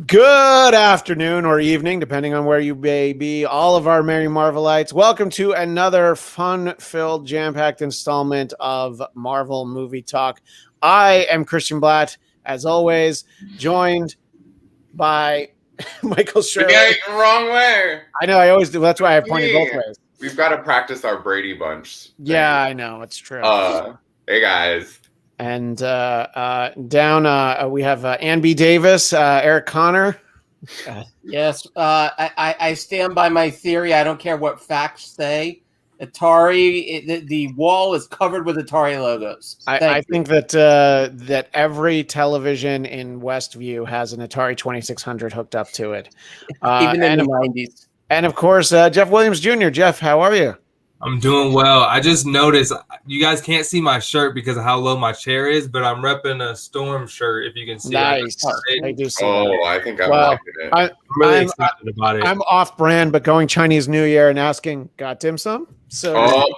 Good afternoon or evening, depending on where you may be, all of our Merry Marvelites. Welcome to another fun-filled, jam-packed installment of Marvel Movie Talk. I am Christian Bladt, as always, joined by Michael Shirley. Yeah, wrong way. I know, I always do. That's why I pointed both ways. We've got to practice our Brady Bunch thing. Yeah, I know. It's true. Hey, guys. And down, we have Ann B. Davis, Eric Connor. Yes, I stand by my theory. I don't care what facts say. Atari, the wall is covered with Atari logos. I think that that every television in Westview has an Atari 2600 hooked up to it, even in the 90s. And of course, Jeff Williams Jr. Jeff, how are you? I'm doing well. I just noticed you guys can't see my shirt because of how low my chair is, but I'm repping a Storm shirt. If you can see nice. it. I do see I think I'm liking it. I'm really excited about it. I'm off brand, but going Chinese New Year and asking, got dim sum? So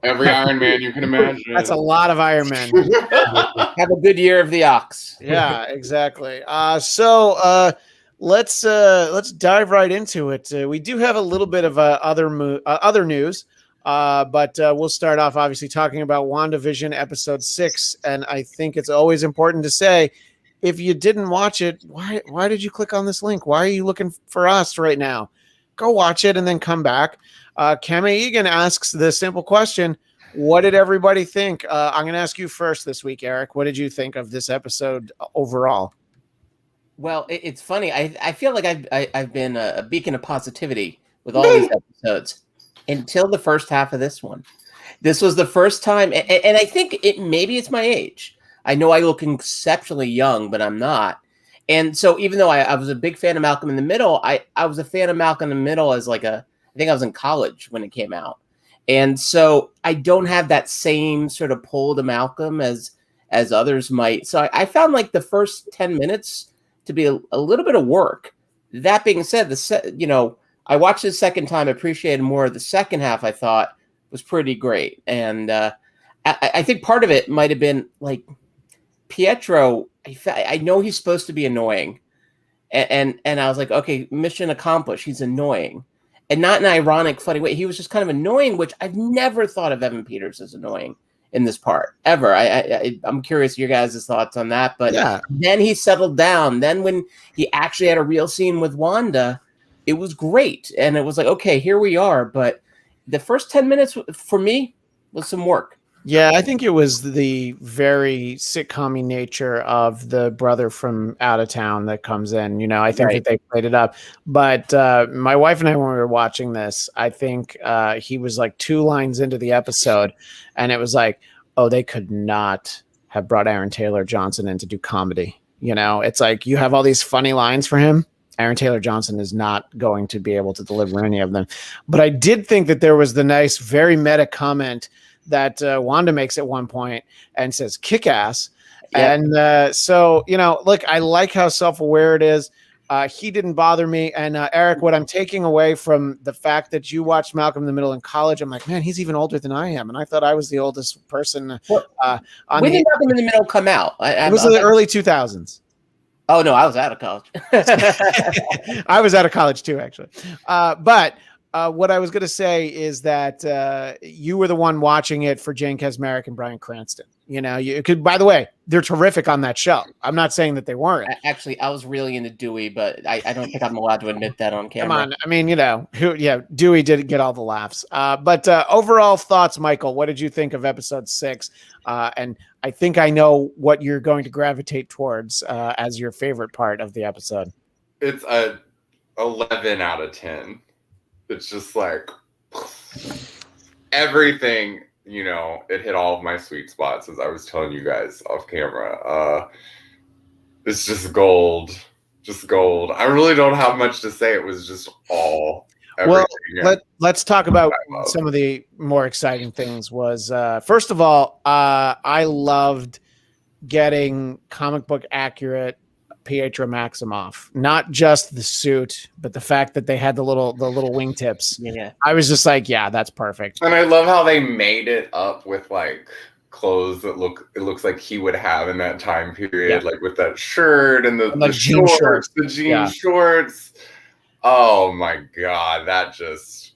every Iron Man you can imagine. That's a lot of Iron Men. Have a good year of the ox. Yeah, exactly. So let's dive right into it. We do have a little bit of other news. But we'll start off obviously talking about WandaVision episode 6. And I think it's always important to say, if you didn't watch it, why did you click on this link? Why are you looking for us right now? Go watch it and then come back. Kame Egan asks the simple question, what did everybody think? I'm going to ask you first this week, Eric. What did you think of this episode overall? Well, it's funny. I feel like I've been a beacon of positivity with all these episodes. Until the first half of this one. This was the first time, and I think maybe it's my age. I know I look exceptionally young, but I'm not. And so even though I was a big fan of Malcolm in the Middle, I was a fan of Malcolm in the Middle as I think I was in college when it came out. And so I don't have that same sort of pull to Malcolm as others might. So I found like the first 10 minutes to be a little bit of work. That being said, I watched the second time, appreciated more. The second half, I thought, was pretty great. And I think part of it might have been like Pietro. I know he's supposed to be annoying. And I was like, okay, mission accomplished. He's annoying. And not in an ironic, funny way. He was just kind of annoying, which I've never thought of Evan Peters as annoying in this part, ever. I'm curious your guys' thoughts on that. But Then he settled down. Then when he actually had a real scene with Wanda, it was great. And it was like, okay, here we are. But the first 10 minutes for me was some work. Yeah, I think it was the very sitcom-y nature of the brother from out of town that comes in. I think that they played it up. But my wife and I, when we were watching this, I think he was like 2 lines into the episode. And it was like, oh, they could not have brought Aaron Taylor Johnson in to do comedy. It's like you have all these funny lines for him. Aaron Taylor Johnson is not going to be able to deliver any of them. But I did think that there was the nice, very meta comment that Wanda makes at one point and says, kick ass. Yep. And so, look, I like how self-aware it is. He didn't bother me. And Eric, what I'm taking away from the fact that you watched Malcolm in the Middle in college, I'm like, man, he's even older than I am. And I thought I was the oldest person. When did Malcolm in the Middle come out? It was in the early 2000s. Oh, no, I was out of college. I was out of college too, actually. But what I was going to say is that you were the one watching it for Jane Kasmerick and Bryan Cranston. You could, by the way, they're terrific on that show. I'm not saying that they weren't. Actually, I was really into Dewey, but I don't think I'm allowed to admit that on camera. Come on. I mean, Dewey did get all the laughs. But overall thoughts, Michael, what did you think of episode 6? And I think I know what you're going to gravitate towards as your favorite part of the episode. It's a 11 out of 10. It's just like everything, it hit all of my sweet spots, as I was telling you guys off camera. It's just gold. I really don't have much to say. It was just all everything. Well, let's talk about some of the more exciting things. Was first of all, I loved getting comic book accurate Pietro Maximoff, not just the suit, but the fact that they had the little wingtips. Yeah, I was just like, yeah, that's perfect. And I love how they made it up with like clothes that looks like he would have in that time period, like with that shirt and the jean shorts, the jean shorts. Oh my God, that just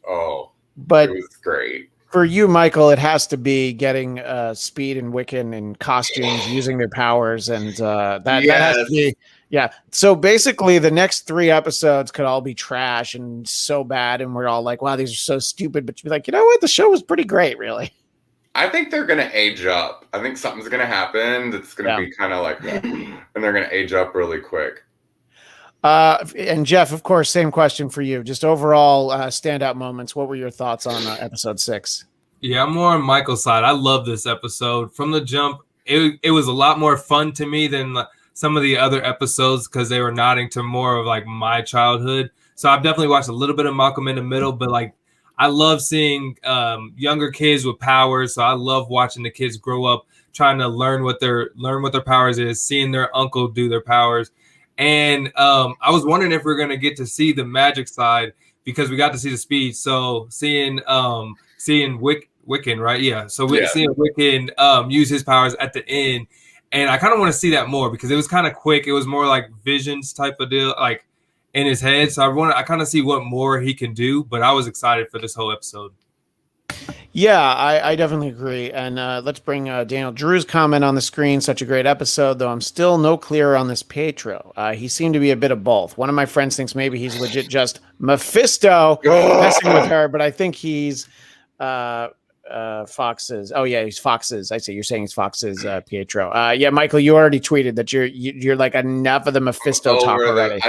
but it was great. For you, Michael, it has to be getting Speed and Wiccan in costumes, using their powers, and that has to be, yeah. So basically, the next 3 episodes could all be trash and so bad, and we're all like, "Wow, these are so stupid." But you'd be like, you know what? The show was pretty great, really. I think they're gonna age up. I think something's gonna happen that's gonna be kind of like, and they're gonna age up really quick. And Jeff, of course, same question for you. Just overall standout moments. What were your thoughts on episode 6? Yeah, I'm more on Michael's side. I love this episode from the jump. It was a lot more fun to me than some of the other episodes because they were nodding to more of like my childhood. So I've definitely watched a little bit of Malcolm in the Middle, but like I love seeing younger kids with powers. So I love watching the kids grow up, trying to learn what their powers is, seeing their uncle do their powers. And I was wondering if we're going to get to see the magic side because we got to see the speed. So seeing Wiccan, right? Yeah. So seeing Wiccan use his powers at the end. And I kind of want to see that more because it was kind of quick. It was more like visions type of deal, like in his head. So I kind of see what more he can do. But I was excited for this whole episode. Yeah, I definitely agree. And let's bring Daniel Drew's comment on the screen. Such a great episode, though I'm still no clearer on this Pietro. He seemed to be a bit of both. One of my friends thinks maybe he's legit just Mephisto messing with her, but I think he's Fox's. Oh yeah, he's Fox's. I see. You're saying he's Fox's Pietro. Yeah, Michael, you already tweeted that you're like enough of the Mephisto talk already.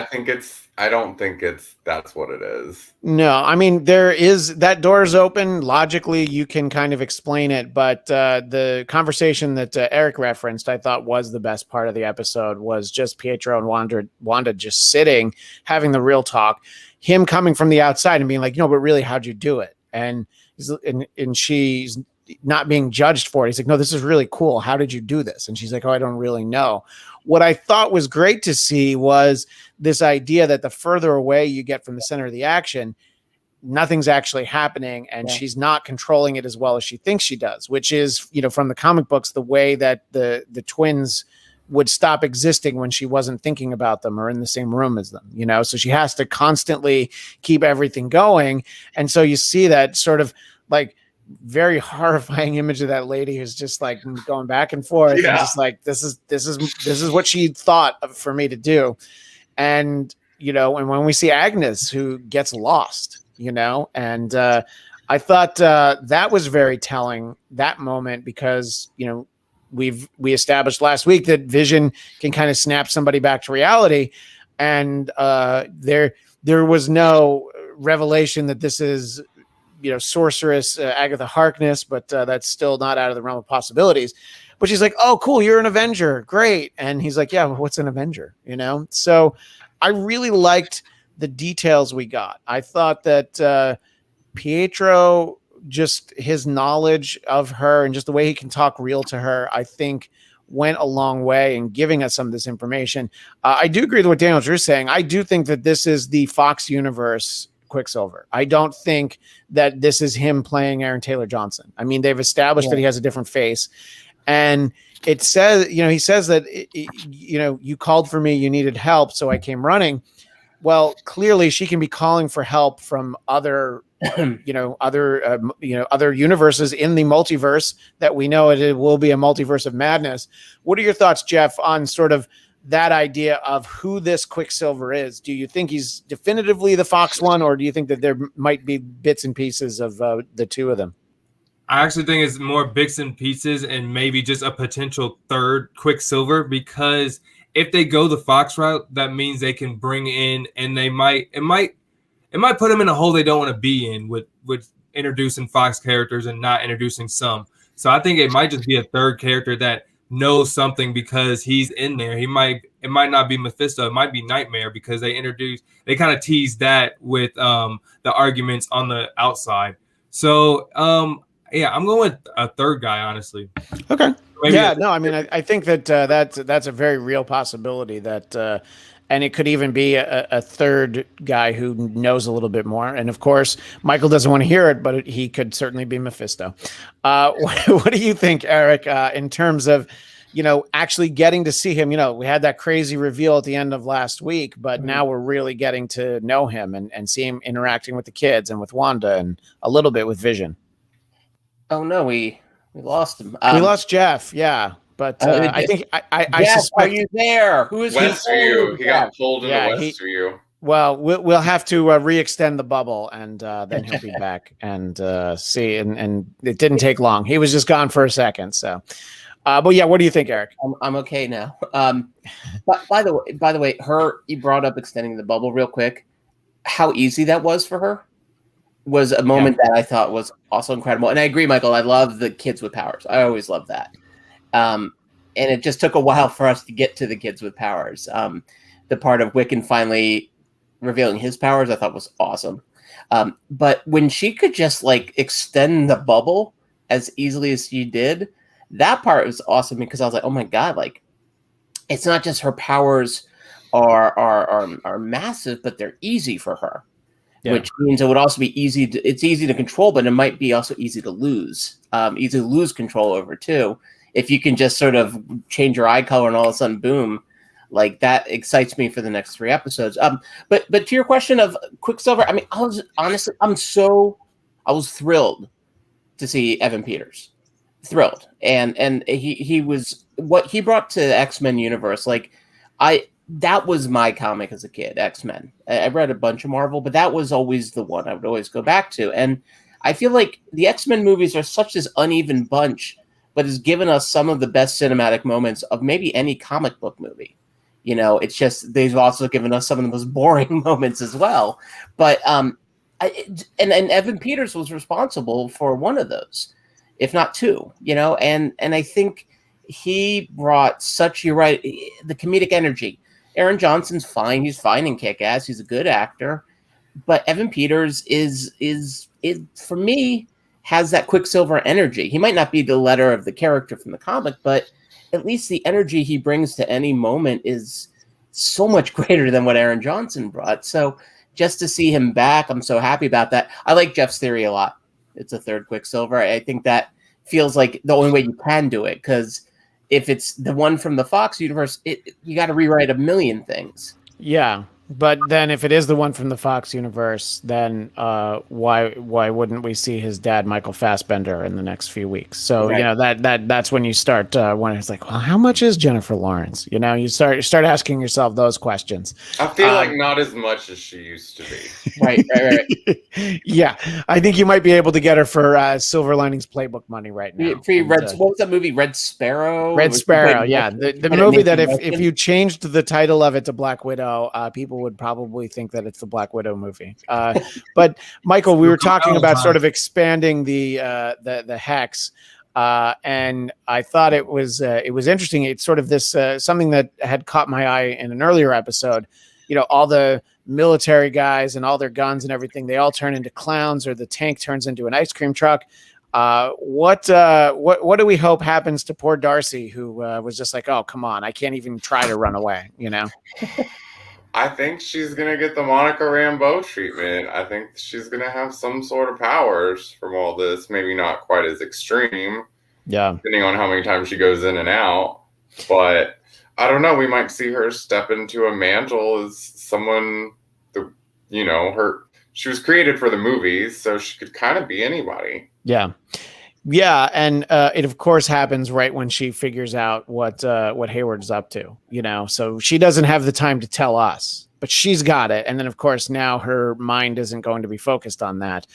I don't think that's what it is. No, I mean there is that door's open. Logically, you can kind of explain it, but the conversation that Eric referenced, I thought was the best part of the episode. Was just Pietro and Wanda just sitting, having the real talk. Him coming from the outside and being like, but really, how'd you do it? And she's not being judged for it. He's like, no, this is really cool. How did you do this? And she's like, oh, I don't really know. What I thought was great to see was this idea that the further away you get from the center of the action, nothing's actually happening. And she's not controlling it as well as she thinks she does, which is, from the comic books, the way that the twins would stop existing when she wasn't thinking about them or in the same room as them, so she has to constantly keep everything going. And so you see that sort of like very horrifying image of that lady who's just like going back and forth and just like, this is what she thought for me to do. And, and when we see Agnes who gets lost, and I thought that was very telling, that moment, because, we established last week that Vision can kind of snap somebody back to reality. And there was no revelation that this is, sorceress Agatha Harkness, but that's still not out of the realm of possibilities. But she's like, oh, cool, you're an Avenger. Great. And he's like, yeah, well, what's an Avenger? So I really liked the details we got. I thought that Pietro, just his knowledge of her and just the way he can talk real to her, I think went a long way in giving us some of this information. I do agree with what Daniel Drew's saying. I do think that this is the Fox universe Quicksilver. I don't think that this is him playing Aaron Taylor Johnson. I mean, they've established that he has a different face, and it says, he says that, you called for me, you needed help, so I came running. Well, clearly she can be calling for help from other, other universes in the multiverse that we know it will be a multiverse of madness. What are your thoughts, Jeff, on sort of that idea of who this Quicksilver is? Do you think he's definitively the Fox one, or do you think that there might be bits and pieces of the two of them? I actually think it's more bits and pieces and maybe just a potential third Quicksilver, because if they go the Fox route, that means they can bring in, and it might put them in a hole they don't want to be in with introducing Fox characters and not introducing some. So I think it might just be a third character that knows something because he's in there. It might not be Mephisto. It might be Nightmare, because they kind of tease that with the arguments on the outside. So I'm going with a third guy, honestly. Okay. Maybe Yeah, no, I mean, I think that that's a very real possibility that, and it could even be a third guy who knows a little bit more. And of course, Michael doesn't want to hear it, but he could certainly be Mephisto. What do you think, Eric, in terms of, actually getting to see him? We had that crazy reveal at the end of last week, but now we're really getting to know him and see him interacting with the kids and with Wanda and a little bit with Vision. Oh no, we lost him. We lost Jeff, yeah. But I think I Jeff, suspect. are you there? Who is Westview. He got pulled into Westview. Well, we'll have to re-extend the bubble, and then he'll be back and see. And it didn't take long. He was just gone for a second. So, but yeah, what do you think, Eric? I'm okay now. But by the way, you brought up extending the bubble real quick. How easy that was for her was a moment that I thought was also incredible. And I agree, Michael. I love the kids with powers. I always love that. And it just took a while for us to get to the kids with powers. The part of Wiccan finally revealing his powers, I thought was awesome. But when she could just extend the bubble as easily as she did, that part was awesome because I was like, oh my God, it's not just her powers are massive, but they're easy for her. Yeah. Which means it would also be easy. It's easy to control, but it might be also easy to lose. Easy to lose control over too. If you can just sort of change your eye color and all of a sudden, boom, that excites me for the next 3 episodes. But to your question of Quicksilver, I mean, I was thrilled to see Evan Peters, thrilled, and he was what he brought to the X-Men universe. That was my comic as a kid, X-Men. I read a bunch of Marvel, but that was always the one I would always go back to. And I feel like the X-Men movies are such this uneven bunch, but has given us some of the best cinematic moments of maybe any comic book movie. It's just they've also given us some of the most boring moments as well. But and Evan Peters was responsible for one of those, if not 2. And I think he brought you're right, the comedic energy. Aaron Johnson's fine. He's fine in Kick-Ass. He's a good actor. But Evan Peters is for me, has that Quicksilver energy. He might not be the letter of the character from the comic, but at least the energy he brings to any moment is so much greater than what Aaron Johnson brought. So just to see him back, I'm so happy about that. I like Jeff's theory a lot. It's a third Quicksilver. I think that feels like the only way you can do it, because if it's the one from the Fox universe, you got to rewrite a million things. Yeah. But then if it is the one from the Fox universe, then why wouldn't we see his dad, Michael Fassbender, in the next few weeks? So, right. That's when you start when it's like, well, how much is Jennifer Lawrence? You start asking yourself those questions. I feel like not as much as she used to be. Right. Yeah. I think you might be able to get her for Silver Linings Playbook money right now. What was that movie? Red Sparrow? Red Sparrow, yeah. The movie that if you changed the title of it to Black Widow, people would probably think that it's the Black Widow movie. But Michael, we were talking about sort of expanding the hex, and I thought it was interesting. It's sort of this something that had caught my eye in an earlier episode. All the military guys and all their guns and everything, they all turn into clowns, or the tank turns into an ice cream truck. What do we hope happens to poor Darcy, who was just like, oh, come on, I can't even try to run away, I think she's going to get the Monica Rambeau treatment. I think she's going to have some sort of powers from all this. Maybe not quite as extreme. Yeah. Depending on how many times she goes in and out. But I don't know. We might see her step into a mantle as someone, she was created for the movies, so she could kind of be anybody. Yeah. Yeah, and it of course happens right when she figures out what Hayward's up to, So she doesn't have the time to tell us, but she's got it. And then of course now her mind isn't going to be focused on that.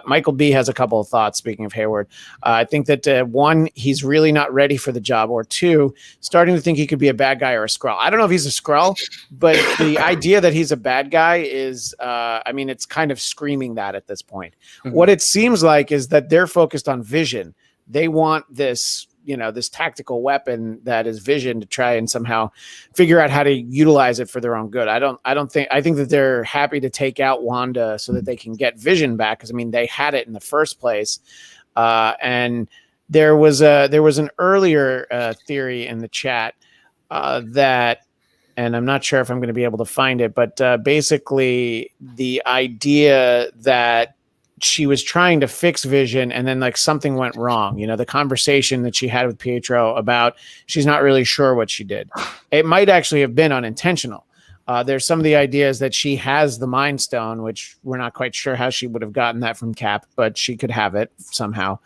Michael B has a couple of thoughts. Speaking of Hayward, I think that 1, he's really not ready for the job, or 2, starting to think he could be a bad guy or a Skrull. I don't know if he's a Skrull, but the idea that he's a bad guy is, it's kind of screaming that at this point. Mm-hmm. What it seems like is that they're focused on Vision. They want this, this tactical weapon that is Vision to try and somehow figure out how to utilize it for their own good. I think that they're happy to take out Wanda so that they can get Vision back. Cause they had it in the first place. And there was an earlier theory in the chat that, and I'm not sure if I'm going to be able to find it, but basically the idea that she was trying to fix Vision and then like something went wrong. You know, the conversation that she had with Pietro about she's not really sure what she did. It might actually have been unintentional. There's some of the ideas that she has the Mind Stone, which we're not quite sure how she would have gotten that from Cap, but she could have it somehow.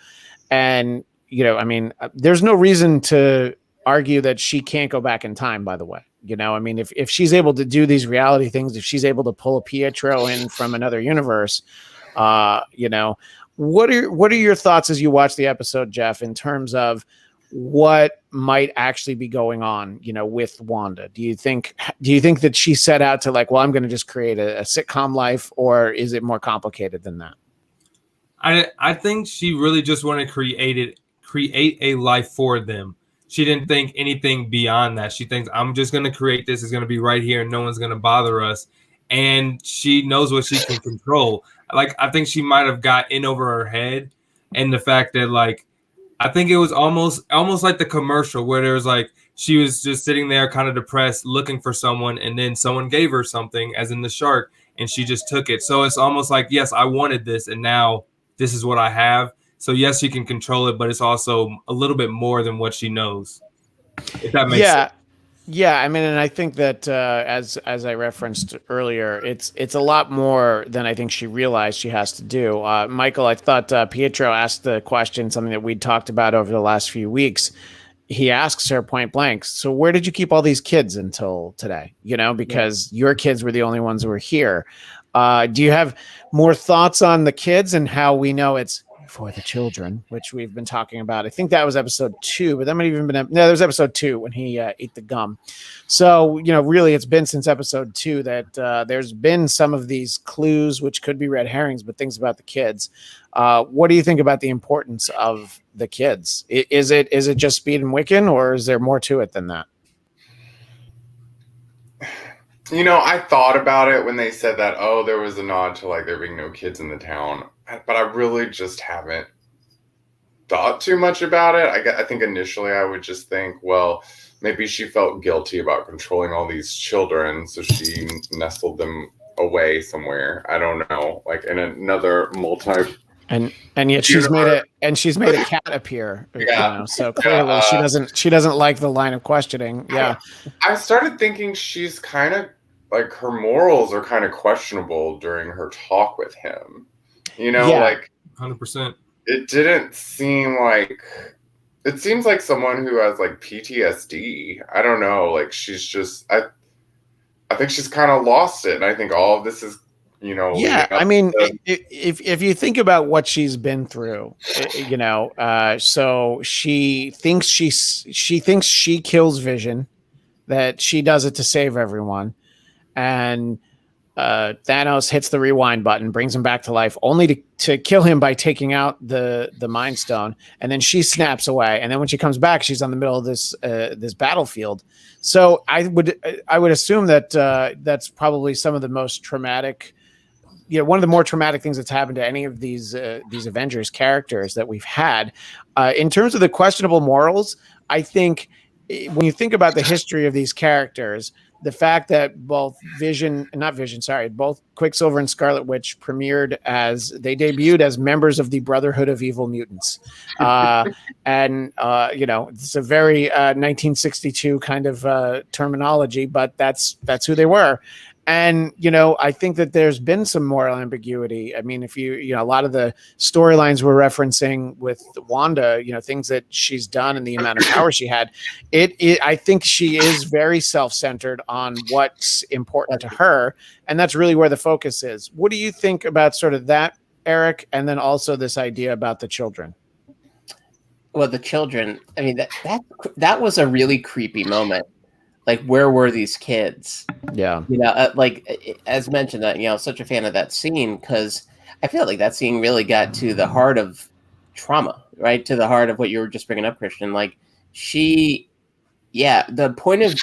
And, you know, I mean, there's no reason to argue that she can't go back in time, by the way. You know, I mean, if she's able to do these reality things, if she's able to pull a Pietro in from another universe, you know, what are your thoughts as you watch the episode, Jeff, in terms of what might actually be going on, you know, with Wanda? Do you think that she set out to like, well, I'm going to just create a sitcom life, or is it more complicated than that? I think she really just wanted to create a life for them. She didn't think anything beyond that. She thinks, I'm just going to create this. It's going to be right here and no one's going to bother us. And she knows what she can control. Like, I think she might have got in over her head. And the fact that, like, I think it was almost like the commercial where there was like, she was just sitting there kind of depressed, looking for someone. And then someone gave her something, as in the shark, and she just took it. So it's almost like, yes, I wanted this. And now this is what I have. So yes, she can control it, but it's also a little bit more than what she knows. If that makes sense. Yeah. I mean, and I think that as I referenced earlier, it's a lot more than I think she realized she has to do. Michael, I thought Pietro asked the question, something that we'd talked about over the last few weeks. He asks her point blank, so where did you keep all these kids until today? You know, because your kids were the only ones who were here. Do you have more thoughts on the kids and how we know it's for the children, which we've been talking about? I think that was episode 2, but that might even been there was episode 2 when he ate the gum. So, you know, really it's been since episode 2 that there's been some of these clues, which could be red herrings, but things about the kids. What do you think about the importance of the kids? Is it just Speed and Wiccan, or is there more to it than that? You know, I thought about it when they said that, oh, there was a nod to like there being no kids in the town, but I really just haven't thought too much about it. I think initially I would just think, well, maybe she felt guilty about controlling all these children, so she nestled them away somewhere. I don't know, like in another and yet she's made a cat appear. Yeah. You know, so clearly she doesn't like the line of questioning. Yeah. I started thinking she's kind of like, her morals are kind of questionable during her talk with him. You know, like 100%. It didn't seem like, it seems like someone who has like PTSD. I don't know. Like she's just, I think she's kind of lost it. And I think all of this is, you know, I mean, if you think about what she's been through, you know, so she thinks she kills Vision, that she does it to save everyone, and Thanos hits the rewind button, brings him back to life, only to kill him by taking out the Mind Stone, and then she snaps away. And then when she comes back, she's on the middle of this battlefield. So I would assume that that's probably some of the most traumatic. You know, one of the more traumatic things that's happened to any of these Avengers characters that we've had. In terms of the questionable morals, I think when you think about the history of these characters, the fact that both both Quicksilver and Scarlet Witch debuted as members of the Brotherhood of Evil Mutants. And you know, it's a very 1962 kind of terminology, but that's who they were. And, you know, I think that there's been some moral ambiguity. I mean, if you know, a lot of the storylines we're referencing with Wanda, you know, things that she's done and the amount of power she had, I think she is very self-centered on what's important to her. And that's really where the focus is. What do you think about sort of that, Eric? And then also this idea about the children? Well, the children, I mean, that was a really creepy moment. Like, where were these kids? Yeah. You know, like, as mentioned, that, you know, such a fan of that scene, because I feel like that scene really got to the heart of trauma, right? To the heart of what you were just bringing up, Christian. Like, the point of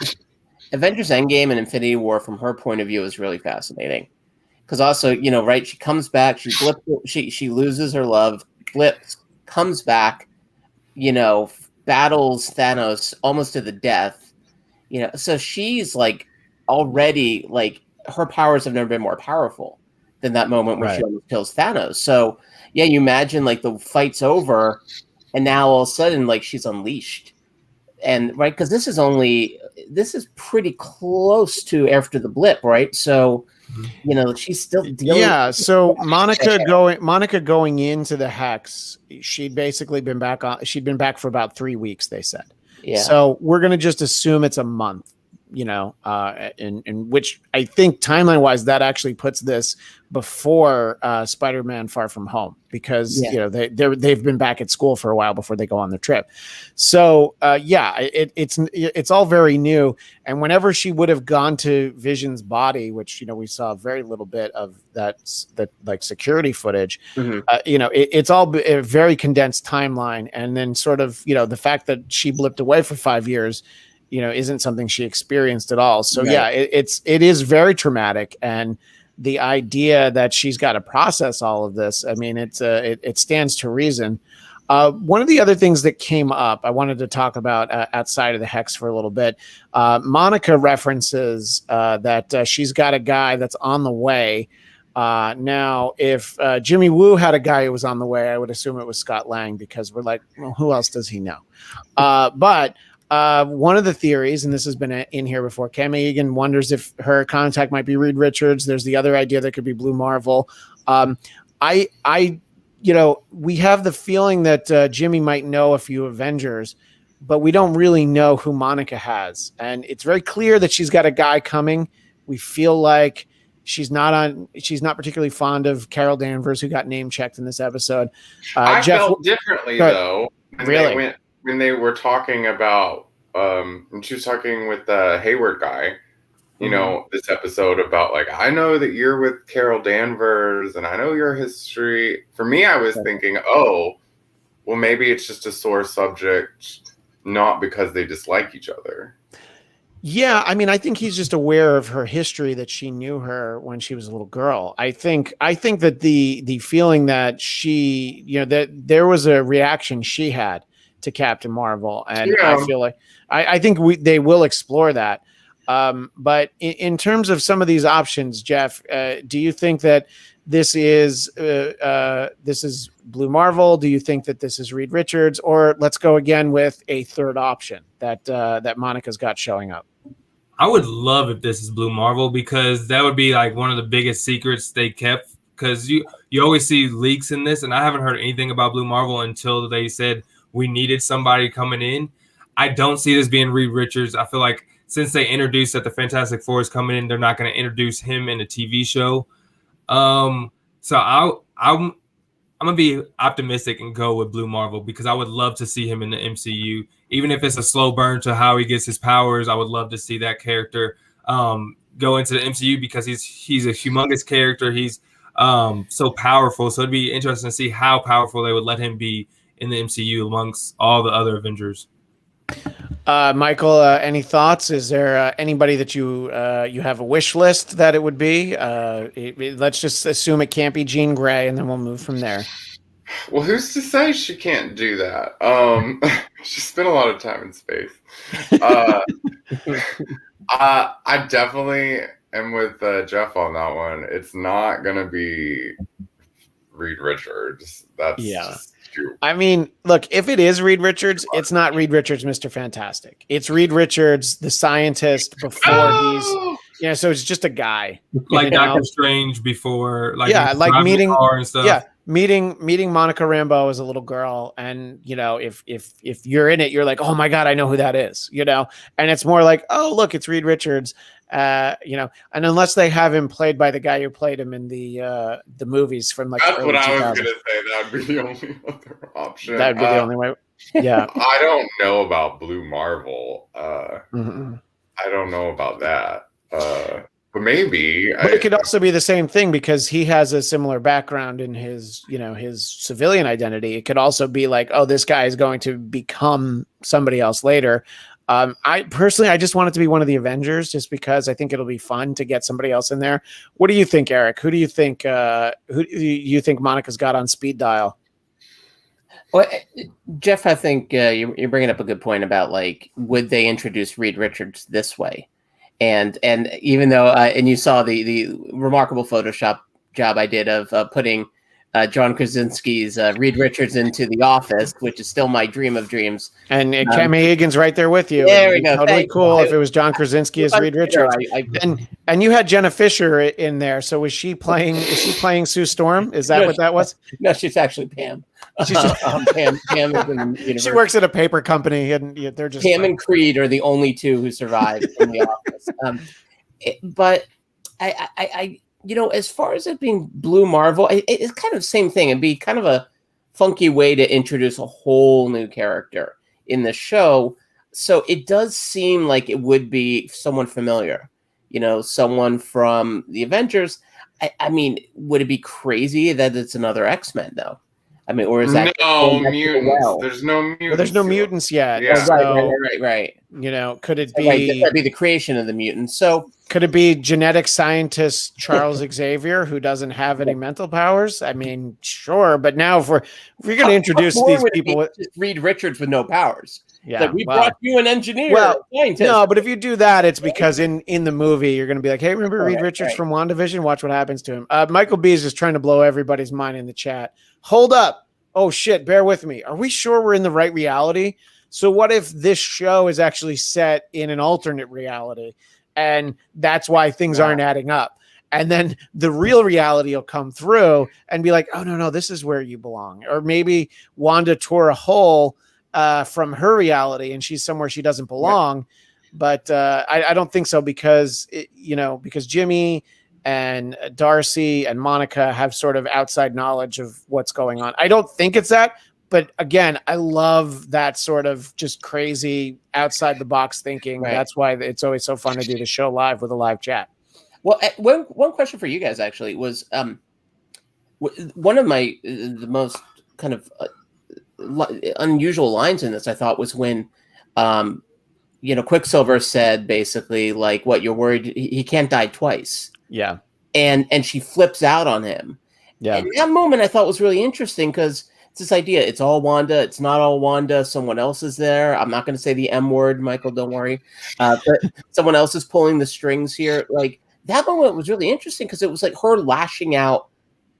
Avengers Endgame and Infinity War from her point of view is really fascinating. Because also, you know, right, she comes back, she loses her love, flips, comes back, battles Thanos almost to the death. So she's like already like her powers have never been more powerful than that moment where she almost kills Thanos. So yeah, you imagine like the fight's over, and now all of a sudden like she's unleashed, and right because this is pretty close to after the blip, right? So she's still dealing. Yeah. So Monica going into the Hex, she'd basically been back for about 3 weeks, they said. Yeah. So we're gonna just assume it's a month. In which I think timeline wise that actually puts this before Spider-Man Far From Home, because they've been back at school for a while before they go on the trip. So it's all very new. And whenever she would have gone to Vision's body, which we saw very little bit of that like security footage, it's all a very condensed timeline. And then sort of the fact that she blipped away for 5 years isn't something she experienced at all. So it is very traumatic. And the idea that she's got to process all of this, I mean, it stands to reason. One of the other things that came up, I wanted to talk about outside of the Hex for a little bit. Monica references that she's got a guy that's on the way. Now, if Jimmy Woo had a guy who was on the way, I would assume it was Scott Lang, because we're like, well, who else does he know? But one of the theories, and this has been in here before, Cam Egan wonders if her contact might be Reed Richards. There's the other idea that could be Blue Marvel. We have the feeling that Jimmy might know a few Avengers, but we don't really know who Monica has. And it's very clear that she's got a guy coming. We feel like she's not particularly fond of Carol Danvers, who got name checked in this episode. I felt differently though. Really? When they were talking about, when she was talking with the Hayward guy, this episode about like, I know that you're with Carol Danvers and I know your history. For me, I was thinking, oh, well, maybe it's just a sore subject, not because they dislike each other. Yeah, I mean, I think he's just aware of her history, that she knew her when she was a little girl. I think that the feeling that she, that there was a reaction she had to Captain Marvel, and I feel like I think they will explore that. But in terms of some of these options, Jeff, do you think that this is Blue Marvel? Do you think that this is Reed Richards, or let's go again with a third option that Monica's got showing up? I would love if this is Blue Marvel, because that would be like one of the biggest secrets they kept. Because you always see leaks in this, and I haven't heard anything about Blue Marvel until they said we needed somebody coming in. I don't see this being Reed Richards. I feel like since they introduced that the Fantastic Four is coming in, they're not going to introduce him in a TV show. So I'm going to be optimistic and go with Blue Marvel, because I would love to see him in the MCU. Even if it's a slow burn to how he gets his powers, I would love to see that character go into the MCU, because he's a humongous character. He's so powerful. So it'd be interesting to see how powerful they would let him be in the MCU amongst all the other Avengers. Michael, any thoughts? Is there anybody that you have a wish list that it would be? Let's just assume it can't be Jean Grey, and then we'll move from there. Well, who's to say she can't do that? She spent a lot of time in space. I definitely am with Jeff on that one. It's not going to be Reed Richards. That's true. I mean, look, if it is Reed Richards, it's not Reed Richards, Mr. Fantastic. It's Reed Richards, the scientist, before he's, so it's just a guy. Like Doctor Strange before, like meeting and stuff. Yeah. Meeting Monica Rambeau as a little girl, and if you're in it, you're like, oh my god, I know who that is, and it's more like, oh look, it's Reed Richards, and unless they have him played by the guy who played him in the movies from like that's the early what 2000s. I was gonna say. That would be the only other option. That'd be the only way. Yeah, I don't know about Blue Marvel. Mm-hmm. I don't know about that. But maybe. But it could also be the same thing, because he has a similar background in his, his civilian identity. It could also be like, oh, this guy is going to become somebody else later. I just want it to be one of the Avengers, just because I think it'll be fun to get somebody else in there. What do you think, Eric? Who do you think Monica's got on speed dial? Well, Jeff, I think you're bringing up a good point about like, would they introduce Reed Richards this way? And even though and you saw the remarkable Photoshop job I did of putting John Krasinski's Reed Richards into The Office, which is still my dream of dreams. And Cami Egan's right there with you. There we go. Totally cool if it was John Krasinski as Reed Richards. And you had Jenna Fisher in there. So was she playing? Is she playing Sue Storm? Is that what that was? No, she's actually Pam. Pam is in the universe. She works at a paper company, and they're just Pam and Creed are the only two who survived in The Office. But I as far as it being Blue Marvel, it's kind of the same thing. It'd be kind of a funky way to introduce a whole new character in the show. So it does seem like it would be someone familiar, someone from the Avengers. I mean, would it be crazy that it's another X-Men though? I mean, or is that no mutants? There's no mutants. Well, there's no mutants yet. Yeah. Right. Could it be? Right, that would be the creation of the mutants. So could it be genetic scientist Charles Xavier who doesn't have any mental powers? I mean, sure, but now if you're going to introduce these people with Reed Richards with no powers. Yeah, we brought you an engineer. Well, no, but if you do that, it's because in the movie you're going to be like, hey, remember Reed Richards from WandaVision? Watch what happens to him. Michael B is just trying to blow everybody's mind in the chat. Hold up. Oh shit, bear with me. Are we sure we're in the right reality? So what if this show is actually set in an alternate reality and that's why things aren't adding up? And then the real reality will come through and be like, oh no, this is where you belong. Or maybe Wanda tore a hole from her reality and she's somewhere she doesn't belong. But I don't think so because Jimmy and Darcy and Monica have sort of outside knowledge of what's going on. I don't think it's that, but again, I love that sort of just crazy outside the box thinking. Right. That's why it's always so fun to do the show live with a live chat. Well, one question for you guys actually was one of the most kind of unusual lines in this, I thought, was when Quicksilver said basically like, what, you're worried he can't die twice. Yeah. And she flips out on him. Yeah. And that moment I thought was really interesting because it's this idea. It's all Wanda. It's not all Wanda. Someone else is there. I'm not going to say the M word, Michael, don't worry. But someone else is pulling the strings here. Like that moment was really interesting because it was like her lashing out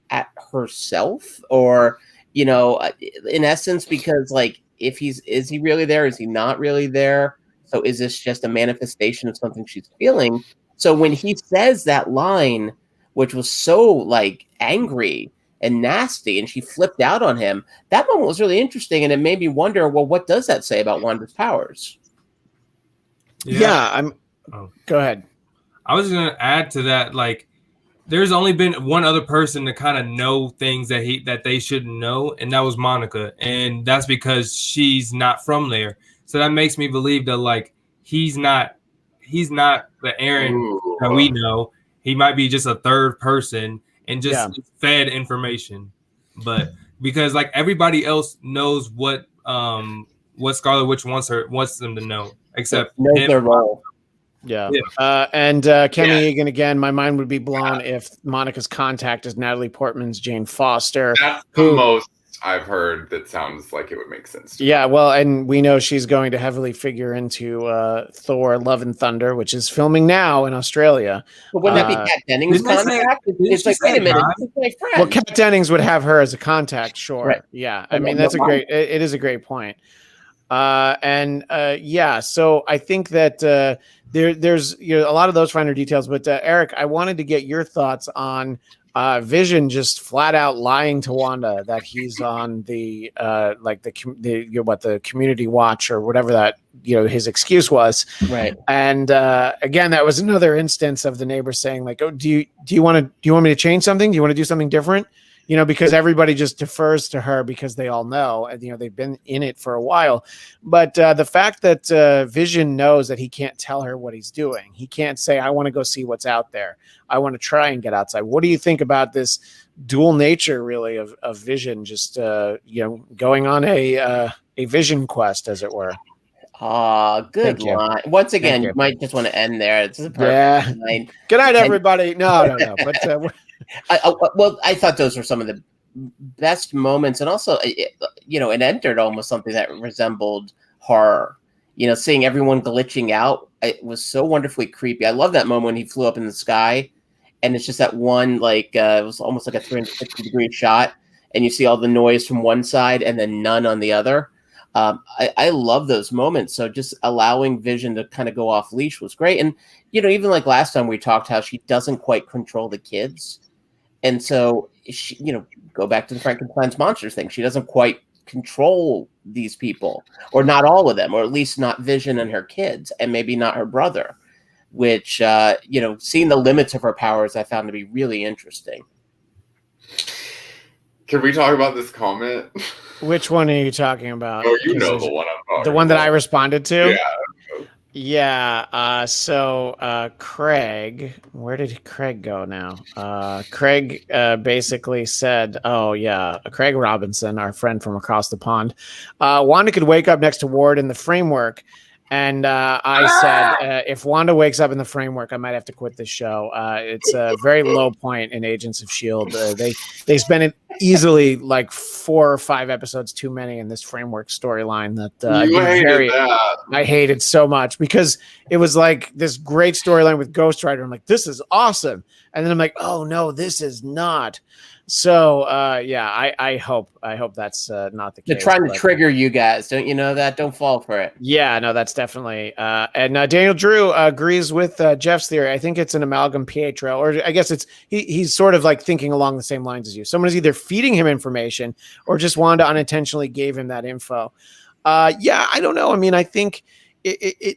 at herself or, in essence, because like, is he really there? Is he not really there? So is this just a manifestation of something she's feeling? So when he says that line, which was so like angry and nasty, and she flipped out on him, that moment was really interesting, and it made me wonder, well, what does that say about Wanda's powers? Yeah, Go ahead. I was going to add to that, like, there's only been one other person to kind of know things that they shouldn't know, and that was Monica, and that's because she's not from there. So that makes me believe that like he's not the Aaron that we know. He might be just a third person and just fed information. But because like everybody else knows what Scarlet Witch wants them to know, except knows their role. Yeah. And Kenny Egan again, my mind would be blown if Monica's contact is Natalie Portman's Jane Foster. That's the most I've heard that sounds like it would make sense. Yeah, well, and we know she's going to heavily figure into Thor: Love and Thunder, which is filming now in Australia. But wouldn't that be Kat Dennings' contact? It's like, wait a minute, this is my friend. Well, Kat Dennings would have her as a contact, sure. Right. Yeah, I mean, that's it is a great point. So I think that there's a lot of those finer details, but Eric, I wanted to get your thoughts on Vision just flat out lying to Wanda that he's on the community watch or whatever that his excuse was, right? And again, that was another instance of the neighbor saying like, "Oh, do you want me to change something? Do you want to do something different?" Because everybody just defers to her because they all know, and they've been in it for a while. But the fact that Vision knows that he can't tell her what he's doing, he can't say, "I want to go see what's out there. I want to try and get outside." What do you think about this dual nature, really, of Vision just going on a Vision quest, as it were? Good line. Once again, you might just want to end there. It's a perfect line. Good night, everybody. No. But I thought those were some of the best moments, and also, it entered almost something that resembled horror. Seeing everyone glitching out, it was so wonderfully creepy. I love that moment when he flew up in the sky, and it's just that one, it was almost like a 360-degree shot, and you see all the noise from one side and then none on the other. I love those moments. So just allowing Vision to kind of go off leash was great. And, even like last time we talked how she doesn't quite control the kids. And so she, go back to the Frankenstein's monsters thing. She doesn't quite control these people, or not all of them, or at least not Vision and her kids, and maybe not her brother, which, seeing the limits of her powers, I found to be really interesting. Can we talk about this comment? Which one are you talking about? Oh, you know the one I'm talking about. The one that I responded to? Yeah. Yeah. So Craig, where did Craig go now? Craig basically said, oh, yeah, Craig Robinson, our friend from across the pond. Wanda could wake up next to Ward in the framework. And I said, if Wanda wakes up in the framework, I might have to quit this show. It's a very low point in Agents of S.H.I.E.L.D. They spent it easily like 4 or 5 episodes too many in this framework storyline that I hated so much, because it was like this great storyline with Ghost Rider. I'm like, this is awesome. And then I'm like, oh, no, this is not. So, I hope that's not the case. They're trying to trigger you guys. Don't you know that? Don't fall for it. Yeah, no, that's definitely. And Daniel Drew agrees with Jeff's theory. I think it's an amalgam Pietro, or I guess he's sort of like thinking along the same lines as you. Someone is either feeding him information or just Wanda unintentionally gave him that info. I don't know. I mean, I think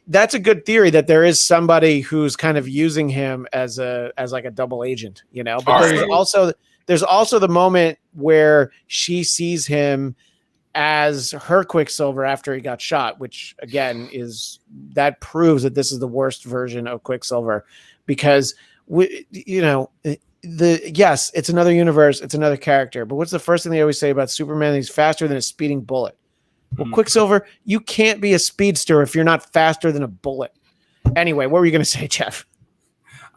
that's a good theory, that there is somebody who's kind of using him as like a double agent, But there's also the moment where she sees him as her Quicksilver after he got shot, which again that proves that this is the worst version of Quicksilver, because yes, it's another universe, it's another character, but what's the first thing they always say about Superman? He's faster than a speeding bullet. Well, Quicksilver, you can't be a speedster if you're not faster than a bullet. Anyway, what were you going to say, Jeff?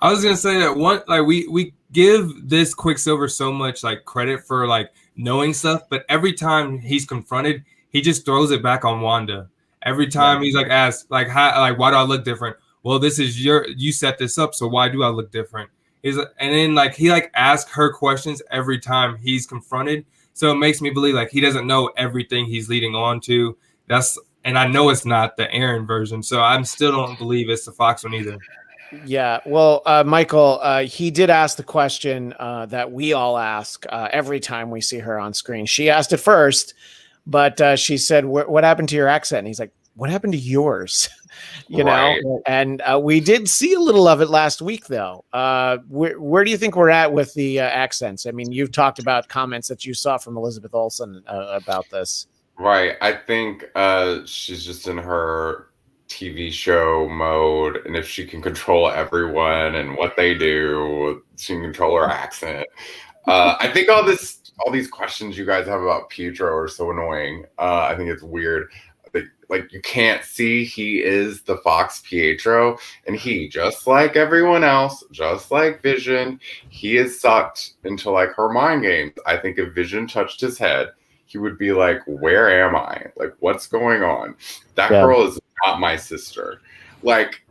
I was going to say that we give this Quicksilver so much like credit for like knowing stuff, but every time he's confronted, he just throws it back on Wanda. Every time he's like asked like, why do I look different? Well, this is you set this up, so why do I look different? And then like he like asks her questions every time he's confronted. So it makes me believe like he doesn't know everything he's leading on to. And I know it's not the Aaron version, so I'm still don't believe it's the Fox one either. Yeah, well, Michael, he did ask the question that we all ask every time we see her on screen. She asked it first, but she said, what happened to your accent? And he's like, what happened to yours? know? And we did see a little of it last week, though. Where do you think we're at with the accents? I mean, you've talked about comments that you saw from Elizabeth Olsen about this. Right. I think she's just in her TV show mode, and if she can control everyone and what they do, she can control her accent. I think all these questions you guys have about Pietro are so annoying. I think it's weird. Like, you can't see he is the Fox Pietro, and he, just like everyone else, just like Vision, he is sucked into like her mind games. I think if Vision touched his head, he would be like, where am I? Like, what's going on? That girl is not my sister. Like,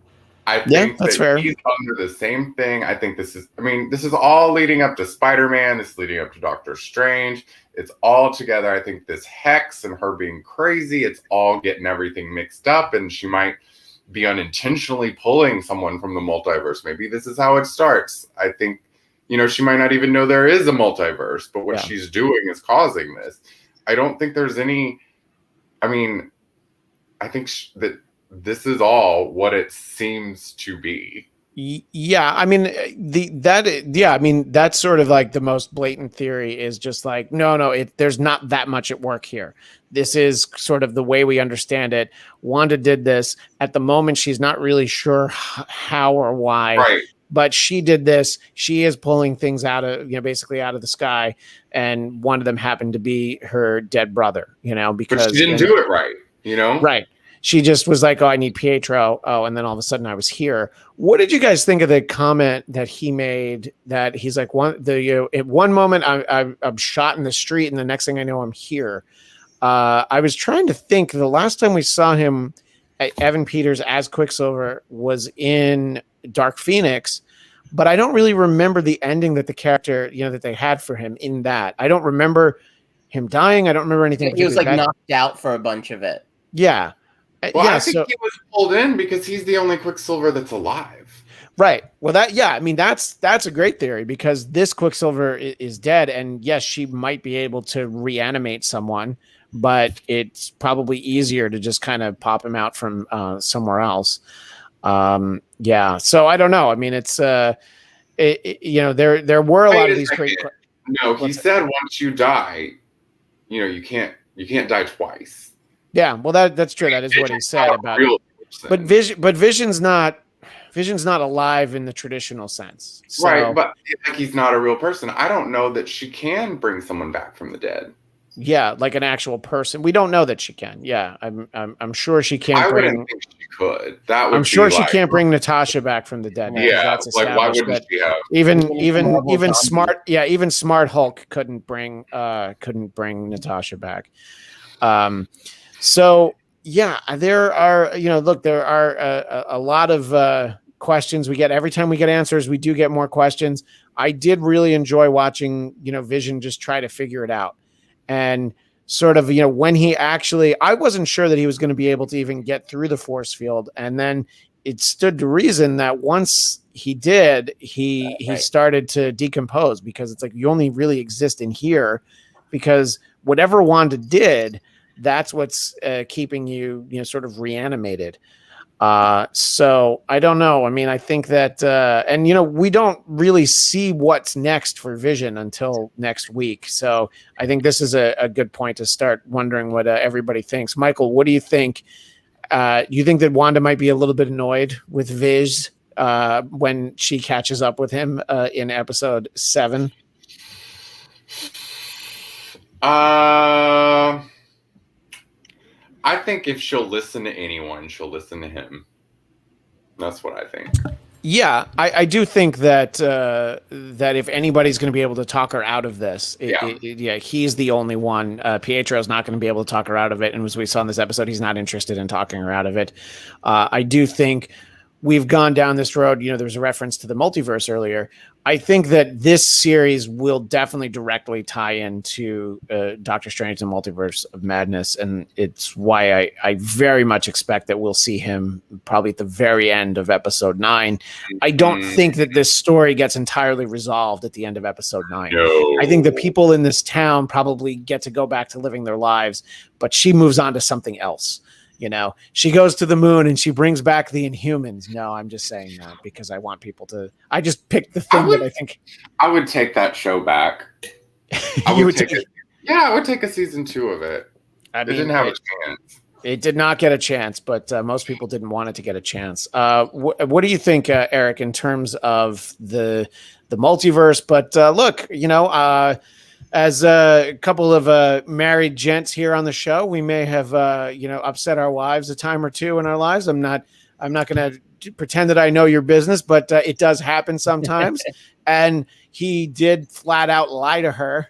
I think that's that fair. He's under the same thing. I think this is all leading up to Spider-Man. This is leading up to Doctor Strange. It's all together. I think this Hex and her being crazy, it's all getting everything mixed up, and she might be unintentionally pulling someone from the multiverse. Maybe this is how it starts. I think, she might not even know there is a multiverse, but what she's doing is causing this. I don't think there's any, I think that this is all what it seems to be. Yeah, I mean that's sort of like the most blatant theory is just like no, there's not that much at work here. This is sort of the way we understand it. Wanda did this. At the moment, she's not really sure how or why. Right. But she did this. She is pulling things out of, basically out of the sky, and one of them happened to be her dead brother. Because but she didn't do it right. Right. she just was like, oh, I need Pietro. Oh, and then all of a sudden I was here. What did you guys think of the comment that he made that he's like, at one moment I'm shot in the street and the next thing I know I'm here. I was trying to think the last time we saw him, Evan Peters as Quicksilver, was in Dark Phoenix, but I don't really remember the ending that the character, that they had for him in that. I don't remember him dying. I don't remember anything. He was like knocked out for a bunch of it. Yeah. Well, I think he was pulled in because he's the only Quicksilver that's alive. Right. Well, that's a great theory because this Quicksilver is dead, and yes, she might be able to reanimate someone, but it's probably easier to just kind of pop him out from somewhere else. Yeah. So I don't know. I mean, it's there were a lot of these great. No, he said once you die, you can't die twice. Yeah, well, that's true. That is what he said about it. But Vision's not alive in the traditional sense. So, right, but he's not a real person. I don't know that she can bring someone back from the dead. Yeah, like an actual person. We don't know that she can. Yeah, I'm sure she can't. I wouldn't think she could. I'm sure she can't bring Natasha back from the dead. Yeah, that's like why wouldn't she have? Even smart. Yeah, even smart Hulk couldn't bring Natasha back. So yeah, there are, there are a lot of questions we get every time we get answers. We do get more questions. I did really enjoy watching, Vision just try to figure it out, and sort of, when he actually, I wasn't sure that he was going to be able to even get through the force field. And then it stood to reason that once he did, he started to decompose, because it's like, you only really exist in here because whatever Wanda did, that's what's keeping you, sort of reanimated. So I don't know. I mean, I think that, and we don't really see what's next for Vision until next week. So I think this is a good point to start wondering what everybody thinks. Michael, what do you think? You think that Wanda might be a little bit annoyed with Viz when she catches up with him in episode 7? I think if she'll listen to anyone, she'll listen to him. That's what I think. Yeah, I do think that that if anybody's going to be able to talk her out of this, he's the only one. Pietro's not going to be able to talk her out of it, and as we saw in this episode, he's not interested in talking her out of it. I do think we've gone down this road. There was a reference to the multiverse earlier. I think that this series will definitely directly tie into Doctor Strange and the Multiverse of Madness, and it's why I very much expect that we'll see him probably at the very end of episode 9. I don't think that this story gets entirely resolved at the end of episode 9. No. I think the people in this town probably get to go back to living their lives, but she moves on to something else. She goes to the moon and she brings back the Inhumans. No, I'm just saying that because I want people to. I just picked the thing that I think I would take that show back. I would take a season 2 of it. It didn't have a chance. It did not get a chance, but most people didn't want it to get a chance. What do you think, Eric, in terms of the multiverse? But look, as a couple of married gents here on the show, we may have upset our wives a time or two in our lives. I'm not going to pretend that I know your business, but it does happen sometimes. And he did flat out lie to her.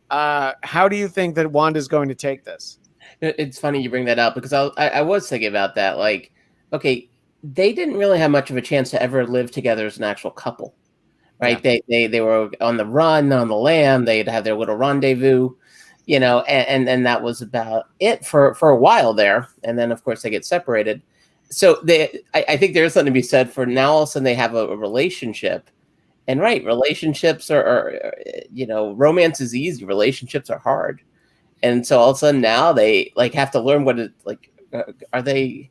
How do you think that Wanda's going to take this? It's funny you bring that up because I was thinking about that. Like, okay, they didn't really have much of a chance to ever live together as an actual couple. Right. Yeah. They were on the run, on the lam. They'd have their little rendezvous, and that was about it for a while there. And then, of course, they get separated. So I think there's something to be said for now. All of a sudden, they have a relationship. And relationships are romance is easy. Relationships are hard. And so all of a sudden now they have to learn what it are they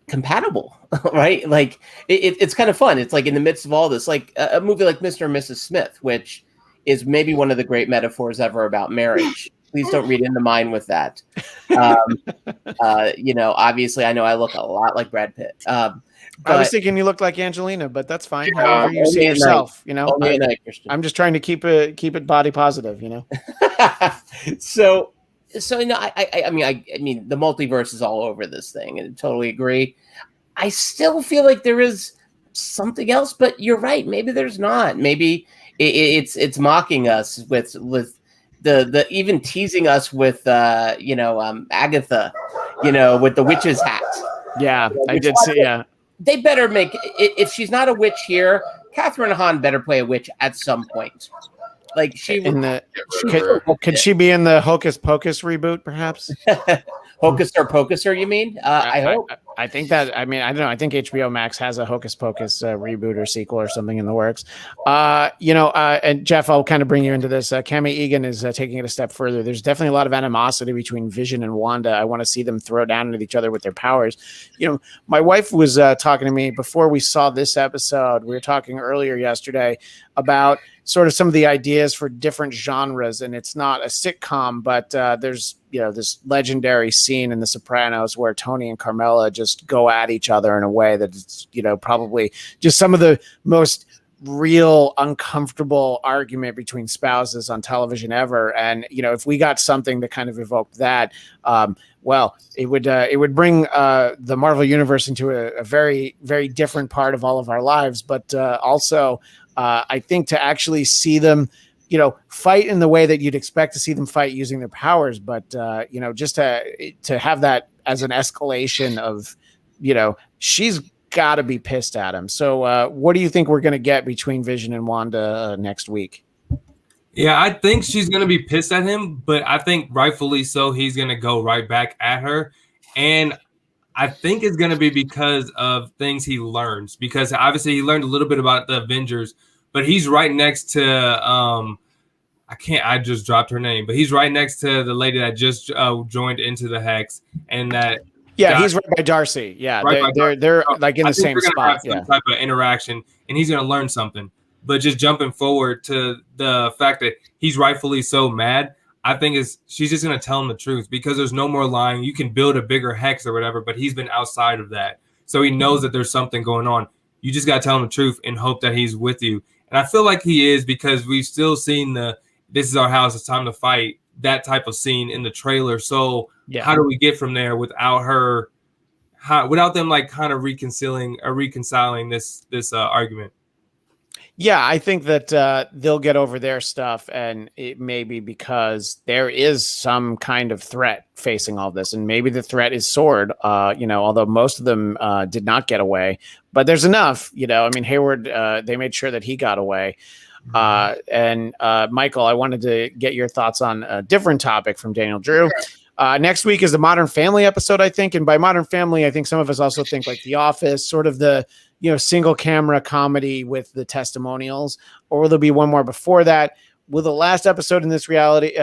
compatible, right? Like it's kind of fun. It's like in the midst of all this, like a movie like Mr. and Mrs. Smith, which is maybe one of the great metaphors ever about marriage. Please don't read into mine with that. Obviously I know I look a lot like Brad Pitt. I was thinking you looked like Angelina, but that's fine. However you see yourself, I'm just trying to keep it body positive, So So no, I mean, the multiverse is all over this thing, and I totally agree. I still feel like there is something else, but you're right. Maybe there's not. Maybe it's mocking us with the even teasing us with Agatha, with the witch's hat. Yeah, I did see. Yeah, they better make if she's not a witch here, Catherine Hahn better play a witch at some point. Like could she be in the Hocus Pocus reboot, perhaps? Hocus or Pocuser, you mean? I hope. I think that. I mean, I don't know. I think HBO Max has a Hocus Pocus reboot or sequel or something in the works. And Jeff, I'll kind of bring you into this. Cami Egan is taking it a step further. There's definitely a lot of animosity between Vision and Wanda. I want to see them throw down at each other with their powers. My wife was talking to me before we saw this episode. We were talking earlier yesterday about sort of some of the ideas for different genres, and it's not a sitcom, but there's this legendary scene in The Sopranos where Tony and Carmela just go at each other in a way that it's probably just some of the most real uncomfortable argument between spouses on television ever. And if we got something that kind of evoked that, it would bring the Marvel universe into a very, very different part of all of our lives, but also I think to actually see them, fight in the way that you'd expect to see them fight using their powers, but just to have that as an escalation of, she's got to be pissed at him. So what do you think we're going to get between Vision and Wanda next week? Yeah, I think she's going to be pissed at him, but I think rightfully so, he's going to go right back at her. And I think it's going to be because of things he learns, because obviously he learned a little bit about the Avengers, but he's right next to I just dropped her name, but he's right next to the lady that just joined into the Hex, and that he's right by Darcy. Yeah, right they're like in the same spot. Some type of interaction, and he's going to learn something. But just jumping forward to the fact that he's rightfully so mad, I think she's just going to tell him the truth, because there's no more lying. You can build a bigger Hex or whatever, but he's been outside of that, so he knows that there's something going on. You just got to tell him the truth and hope that he's with you. And I feel like he is, because we've still seen this is our house, it's time to fight, that type of scene in the trailer. So how do we get from there without them like kind of reconciling this argument? Yeah, I think that they'll get over their stuff, and it may be because there is some kind of threat facing all this, and maybe the threat is Sword. Although most of them did not get away, but there's enough. Hayward, they made sure that he got away. And Michael, I wanted to get your thoughts on a different topic from Daniel Drew. Next week is the Modern Family episode, I think, and by Modern Family, I think some of us also think like The Office, sort of the single camera comedy with the testimonials, or will there be one more before that? Will the last episode in this reality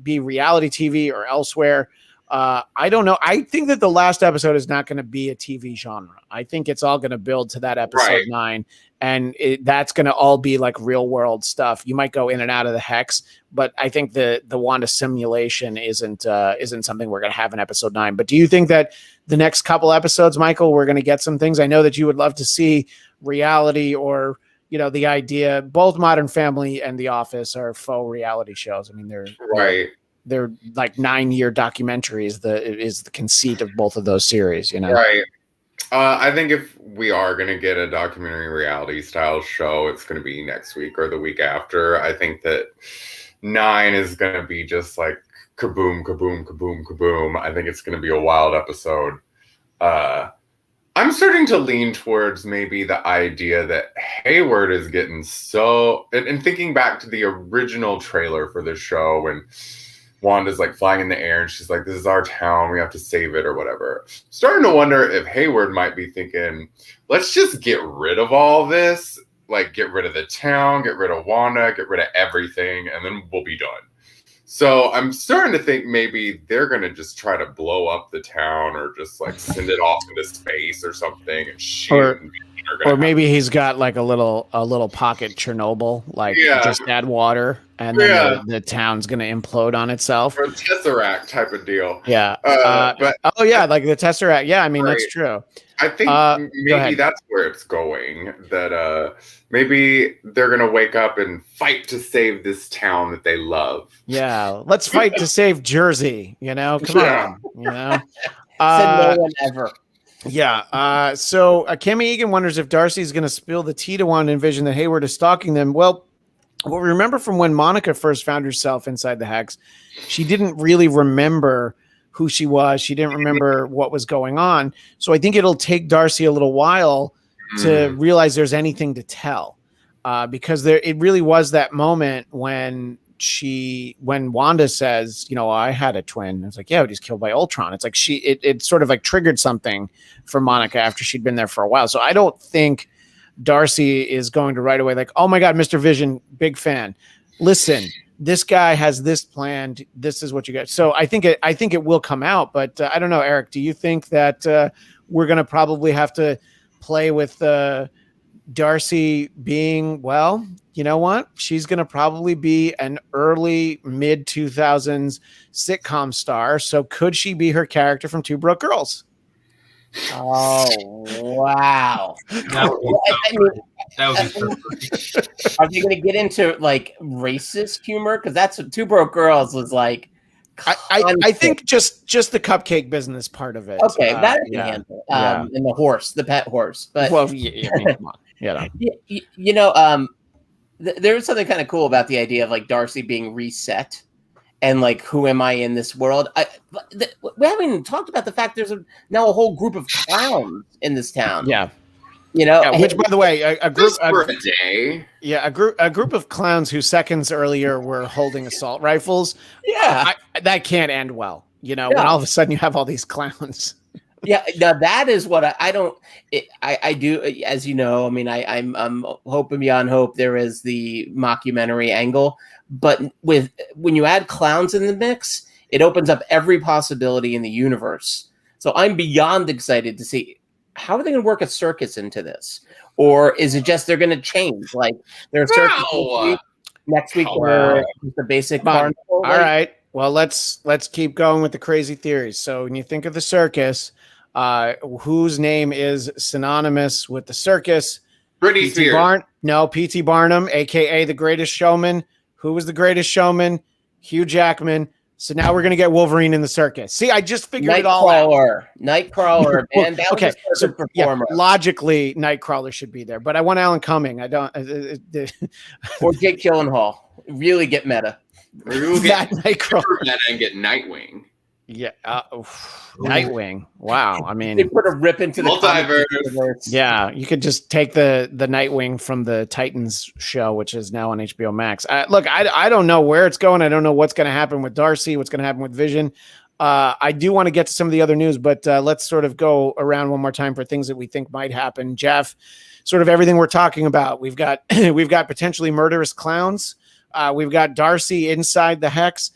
be reality TV or elsewhere? I don't know. I think that the last episode is not going to be a TV genre. I think it's all going to build to that episode 9, and that's going to all be like real world stuff. You might go in and out of the Hex, but I think the Wanda simulation isn't something we're going to have in episode 9. But do you think that the next couple episodes, Michael, we're going to get some things? I know that you would love to see reality, or the idea. Both Modern Family and The Office are faux reality shows. I mean, they're right. They're like 9-year documentaries. Is the conceit of both of those series, Right. I think if we are going to get a documentary reality style show, it's going to be next week or the week after. I think that 9 is going to be just like kaboom, kaboom, kaboom, kaboom. I think it's going to be a wild episode. I'm starting to lean towards maybe the idea that Hayward is getting so... And thinking back to the original trailer for the show when Wanda's like flying in the air and she's like, this is our town, we have to save it or whatever. Starting to wonder if Hayward might be thinking, let's just get rid of all this, like get rid of the town, get rid of Wanda, get rid of everything, and then we'll be done. So I'm starting to think maybe they're going to just try to blow up the town or just like send it off into space or something. And or maybe he's got like a little pocket Chernobyl, like just add water and then the town's going to implode on itself. Or a Tesseract type of deal. Yeah. Like the Tesseract. Yeah, I mean, that's true. I think maybe that's where it's going. That maybe they're gonna wake up and fight to save this town that they love. Yeah, let's fight to save Jersey. Come on. Said no one ever. Yeah. So Cami Egan wonders if Darcy's going to spill the tea to WandaVision that Hayward is stalking them. Well, remember from when Monica first found herself inside the Hex, she didn't really remember who she was. She didn't remember what was going on. So I think it'll take Darcy a little while to realize there's anything to tell, because it really was that moment when Wanda says, I had a twin. It's like, yeah, but he's killed by Ultron. It's like it sort of like triggered something for Monica after she'd been there for a while. So I don't think Darcy is going to right away like, oh my God, Mr. Vision, big fan. Listen, this guy has this planned. This is what you got. So I think it will come out, but I don't know, Eric, do you think that we're going to probably have to play with Darcy being, well, you know what? She's going to probably be an early mid 2000s sitcom star. So could she be her character from Two Broke Girls? Oh, wow. That would be perfect. Are they going to get into like racist humor? Because that's what Two Broke Girls was like. I think just the cupcake business part of it. Okay, that can handle. And the pet horse. But well, yeah, I mean, come on. There was something kind of cool about the idea of like Darcy being reset. And like, who am I in this world? We haven't even talked about the fact there's now a whole group of clowns in this town. Yeah, which, by the way, a group for a day. Yeah, a group of clowns who seconds earlier were holding assault rifles. Yeah, that can't end well. When all of a sudden you have all these clowns. Yeah, now that is what I don't. I do, as you know. I mean, I'm hoping beyond hope. There is the mockumentary angle. But when you add clowns in the mix, it opens up every possibility in the universe. So I'm beyond excited to see how are they going to work a circus into this, or is it just they're going to change? Like there's circus next week, the basic carnival. All right, well let's keep going with the crazy theories. So when you think of the circus, whose name is synonymous with the circus? Britney Spears. P.T. Barnum, aka the Greatest Showman. Who was the Greatest Showman? Hugh Jackman. So now we're going to get Wolverine in the circus. See, I just figured it all out. Nightcrawler, man. That was a circus performer. Logically, Nightcrawler should be there, but I want Alan Cumming. I don't. Or Jake Gyllenhaal. Really get meta. We'll get Nightcrawler and get Nightwing. Yeah, Nightwing. Wow, I mean, they put a rip into the multiverse. Yeah, you could just take the Nightwing from the Titans show, which is now on HBO Max. Look, I don't know where it's going. I don't know what's going to happen with Darcy. What's going to happen with Vision? I do want to get to some of the other news, but let's sort of go around one more time for things that we think might happen. Jeff, sort of everything we're talking about. We've got potentially murderous clowns. We've got Darcy inside the Hex.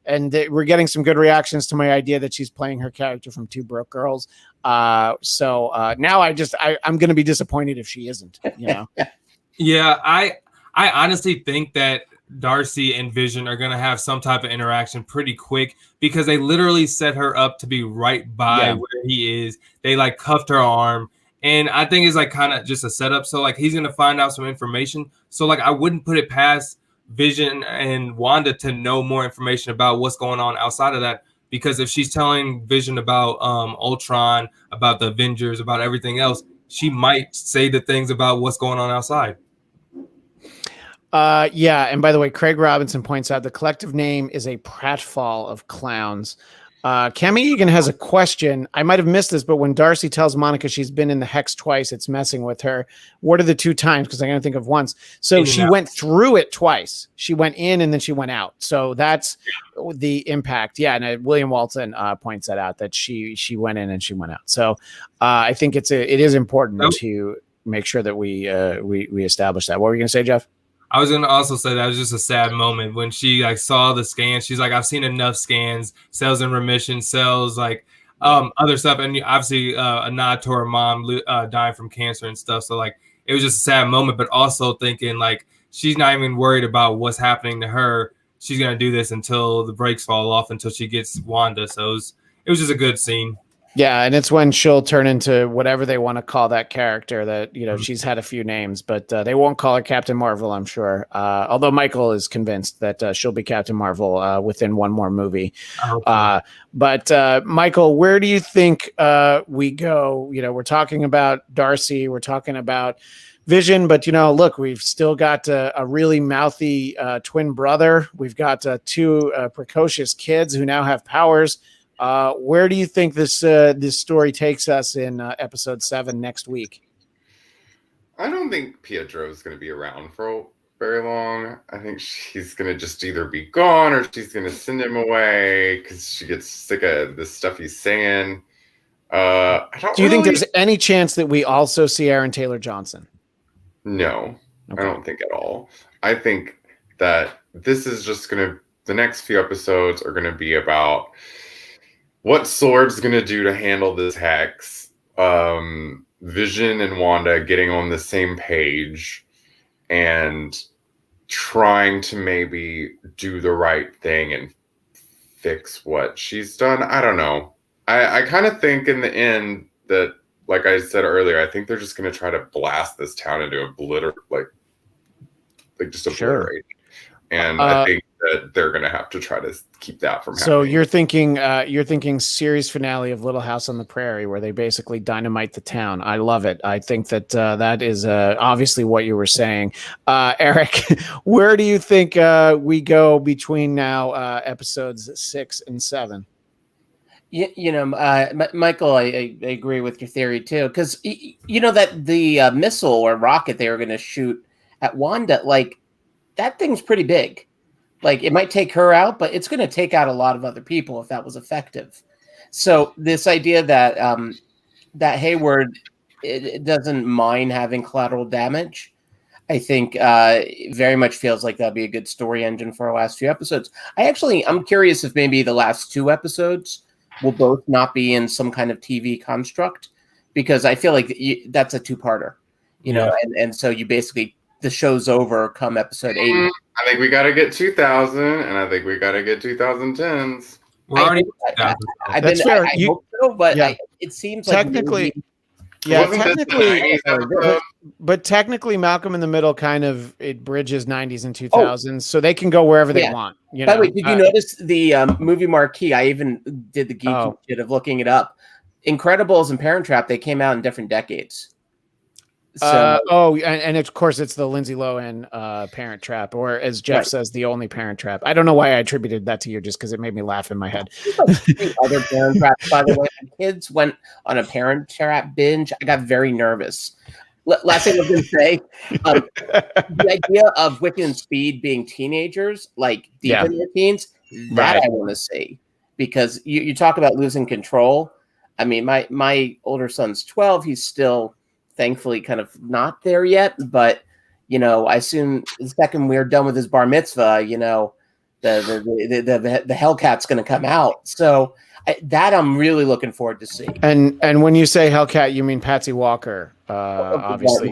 And we're getting some good reactions to my idea that she's playing her character from Two Broke Girls. So now I'm going to be disappointed if she isn't. Yeah, I honestly think that Darcy and Vision are going to have some type of interaction pretty quick because they literally set her up to be right by where he is. They like cuffed her arm. And I think it's like kind of just a setup. So like he's going to find out some information. So like I wouldn't put it past Vision and Wanda to know more information about what's going on outside of that, because if she's telling Vision about Ultron, about the Avengers, about everything else, she might say the things about what's going on outside. And by the way, Craig Robinson points out the collective name is a pratfall of clowns. Cami Egan has a question. I might have missed this, but when Darcy tells Monica she's been in the Hex twice, it's messing with her. What are the two times? Because I can think of once. So she went through it twice. She went in and then she went out. So that's the impact. Yeah, and William Walton points that out, that she went in and she went out. So I think it is important to make sure that we establish that. What were you going to say, Jeff? I was going to also say that was just a sad moment when she like saw the scans. She's like, I've seen enough scans, cells in remission, cells like other stuff. And obviously a nod to her mom dying from cancer and stuff. So like, it was just a sad moment, but also thinking like, she's not even worried about what's happening to her. She's going to do this until the brakes fall off, until she gets Wanda. So it was just a good scene. Yeah, and it's when she'll turn into whatever they want to call that character that, she's had a few names, but they won't call her Captain Marvel, I'm sure. Although Michael is convinced that she'll be Captain Marvel within one more movie. But Michael, where do you think we go? We're talking about Darcy, we're talking about Vision, but look, we've still got a really mouthy twin brother. We've got two precocious kids who now have powers. Where do you think this story takes us in episode 7 next week? I don't think Pietro is going to be around for very long. I think she's going to just either be gone or she's going to send him away because she gets sick of the stuff he's saying. Do you think there's any chance that we also see Aaron Taylor Johnson? No, okay. I don't think at all. I think that this is just the next few episodes are going to be about what Sword's going to do to handle this hex. Vision and Wanda getting on the same page and trying to maybe do the right thing and fix what she's done. I don't know. I kind of think in the end that, like I said earlier, I think they're just going to try to blast this town into obliterate. And I think that they're going to have to try to keep that from happening. So you're thinking series finale of Little House on the Prairie, where they basically dynamite the town. I love it. I think that that is obviously what you were saying. Eric, where do you think we go between now episodes 6 and 7? Michael, I agree with your theory too, because that the missile or rocket they were going to shoot at Wanda, that thing's pretty big. It might take her out, but it's going to take out a lot of other people if that was effective. So this idea that that Hayward it doesn't mind having collateral damage, I think very much feels like that'd be a good story engine for our last few episodes. I'm curious if maybe the last 2 episodes will both not be in some kind of TV construct, because I feel like that's a 2-parter, and so you basically, the show's over come episode 8. I think we got to get 2000, and I think we got to get 2010s. We're already. That's fair. I hope so, but yeah. It seems technically. But technically, Malcolm in the Middle it bridges 90s and 2000s, so they can go wherever they want. By the way, did you notice the movie marquee? I even did the geeky shit of looking it up. Incredibles and Parent Trap, they came out in different decades. So, and of course it's the Lindsay Lohan Parent Trap, or as Jeff says, the only Parent Trap. I don't know why I attributed that to you, just because it made me laugh in my head. Other Parent Traps, by the way, my kids went on a Parent Trap binge. I got very nervous. Last thing I was going to say, the idea of Wiccan and Speed being teenagers, deep in their teens, that I want to see, because you talk about losing control. I mean, my older son's 12. He's still thankfully kind of not there yet, but I assume the second we're done with his bar mitzvah, the Hellcat's going to come out. So that I'm really looking forward to see. And when you say Hellcat, you mean Patsy Walker, obviously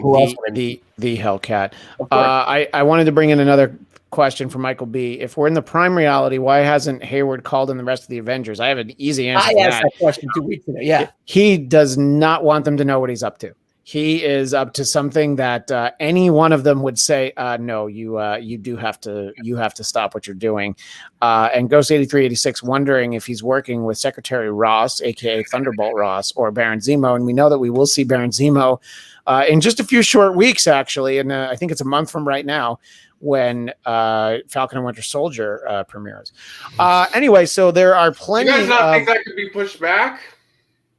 the Hellcat. I wanted to bring in another question from Michael B. If we're in the prime reality, why hasn't Hayward called in the rest of the Avengers? I have an easy answer. I asked that question 2 weeks ago. Yeah, he does not want them to know what he's up to. He is up to something that any one of them would say, no, you do have to stop what you're doing. And Ghost 8386 wondering if he's working with Secretary Ross, aka Thunderbolt Ross, or Baron Zemo. And we know that we will see Baron Zemo in just a few short weeks, actually. And I think it's a month from right now, when Falcon and Winter Soldier premieres. Anyway, so there are plenty. You guys not think that could be pushed back?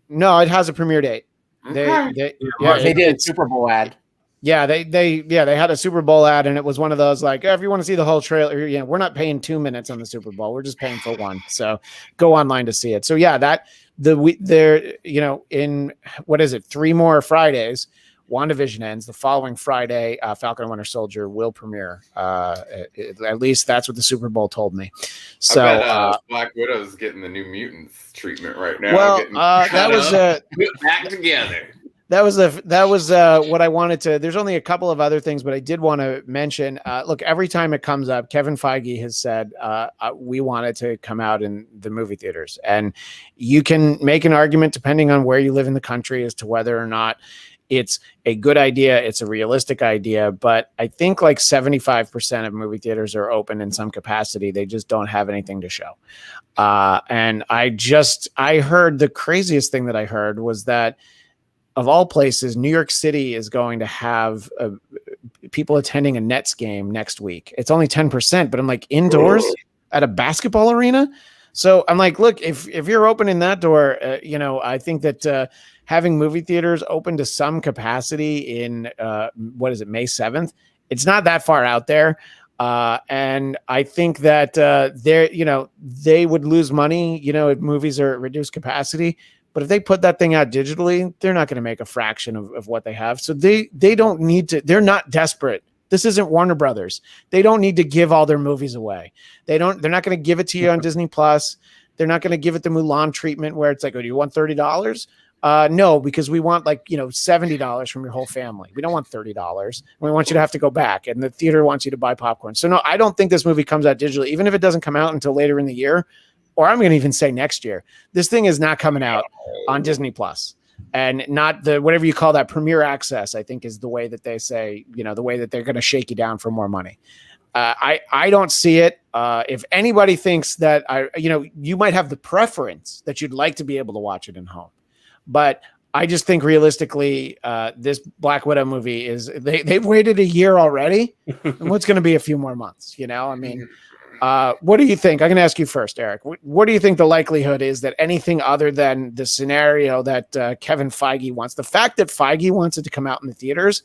No, it has a premiere date. Okay. They did a Super Bowl ad. Yeah, they had a Super Bowl ad, and it was one of those if you want to see the whole trailer, we're not paying 2 minutes on the Super Bowl, we're just paying for 1. So go online to see it. So yeah, in what is it, 3 more Fridays, WandaVision ends. The following Friday, Falcon and Winter Soldier will premiere. At least that's what the Super Bowl told me. So I bet, Black Widow's getting the New Mutants treatment right now. Well, that was back together. what I wanted to. There's only a couple of other things, but I did want to mention. Look, every time it comes up, Kevin Feige has said we want it to come out in the movie theaters, and you can make an argument depending on where you live in the country as to whether or not it's a good idea. It's a realistic idea, but I think like 75% of movie theaters are open in some capacity. They just don't have anything to show. And I heard the craziest thing that I heard was that of all places, New York City is going to have people attending a Nets game next week. It's only 10%, but I'm like indoors at a basketball arena. So I'm like, look, if you're opening that door, I think that having movie theaters open to some capacity in May 7th, it's not that far out there. And I think that they would lose money, if movies are at reduced capacity. But if they put that thing out digitally, they're not going to make a fraction of what they have. So they don't need to. They're not desperate. This isn't Warner Brothers. They don't need to give all their movies away. They're not going to give it to you on Disney Plus. They're not going to give it the Mulan treatment where it's like, oh, do you want $30? No, because we want $70 from your whole family. We don't want $30. We want you to have to go back, and the theater wants you to buy popcorn. So no, I don't think this movie comes out digitally, even if it doesn't come out until later in the year, or I'm going to even say next year. This thing is not coming out on Disney Plus, and not the whatever you call that Premier Access. I think is the way that they say, the way that they're going to shake you down for more money. I don't see it. If anybody thinks that you might have the preference that you'd like to be able to watch it in home. But I just think realistically, this Black Widow movie they've waited a year already. And what's going to be a few more months? What do you think? I'm going to ask you first, Eric. What do you think the likelihood is that anything other than the scenario that Kevin Feige wants, the fact that Feige wants it to come out in the theaters,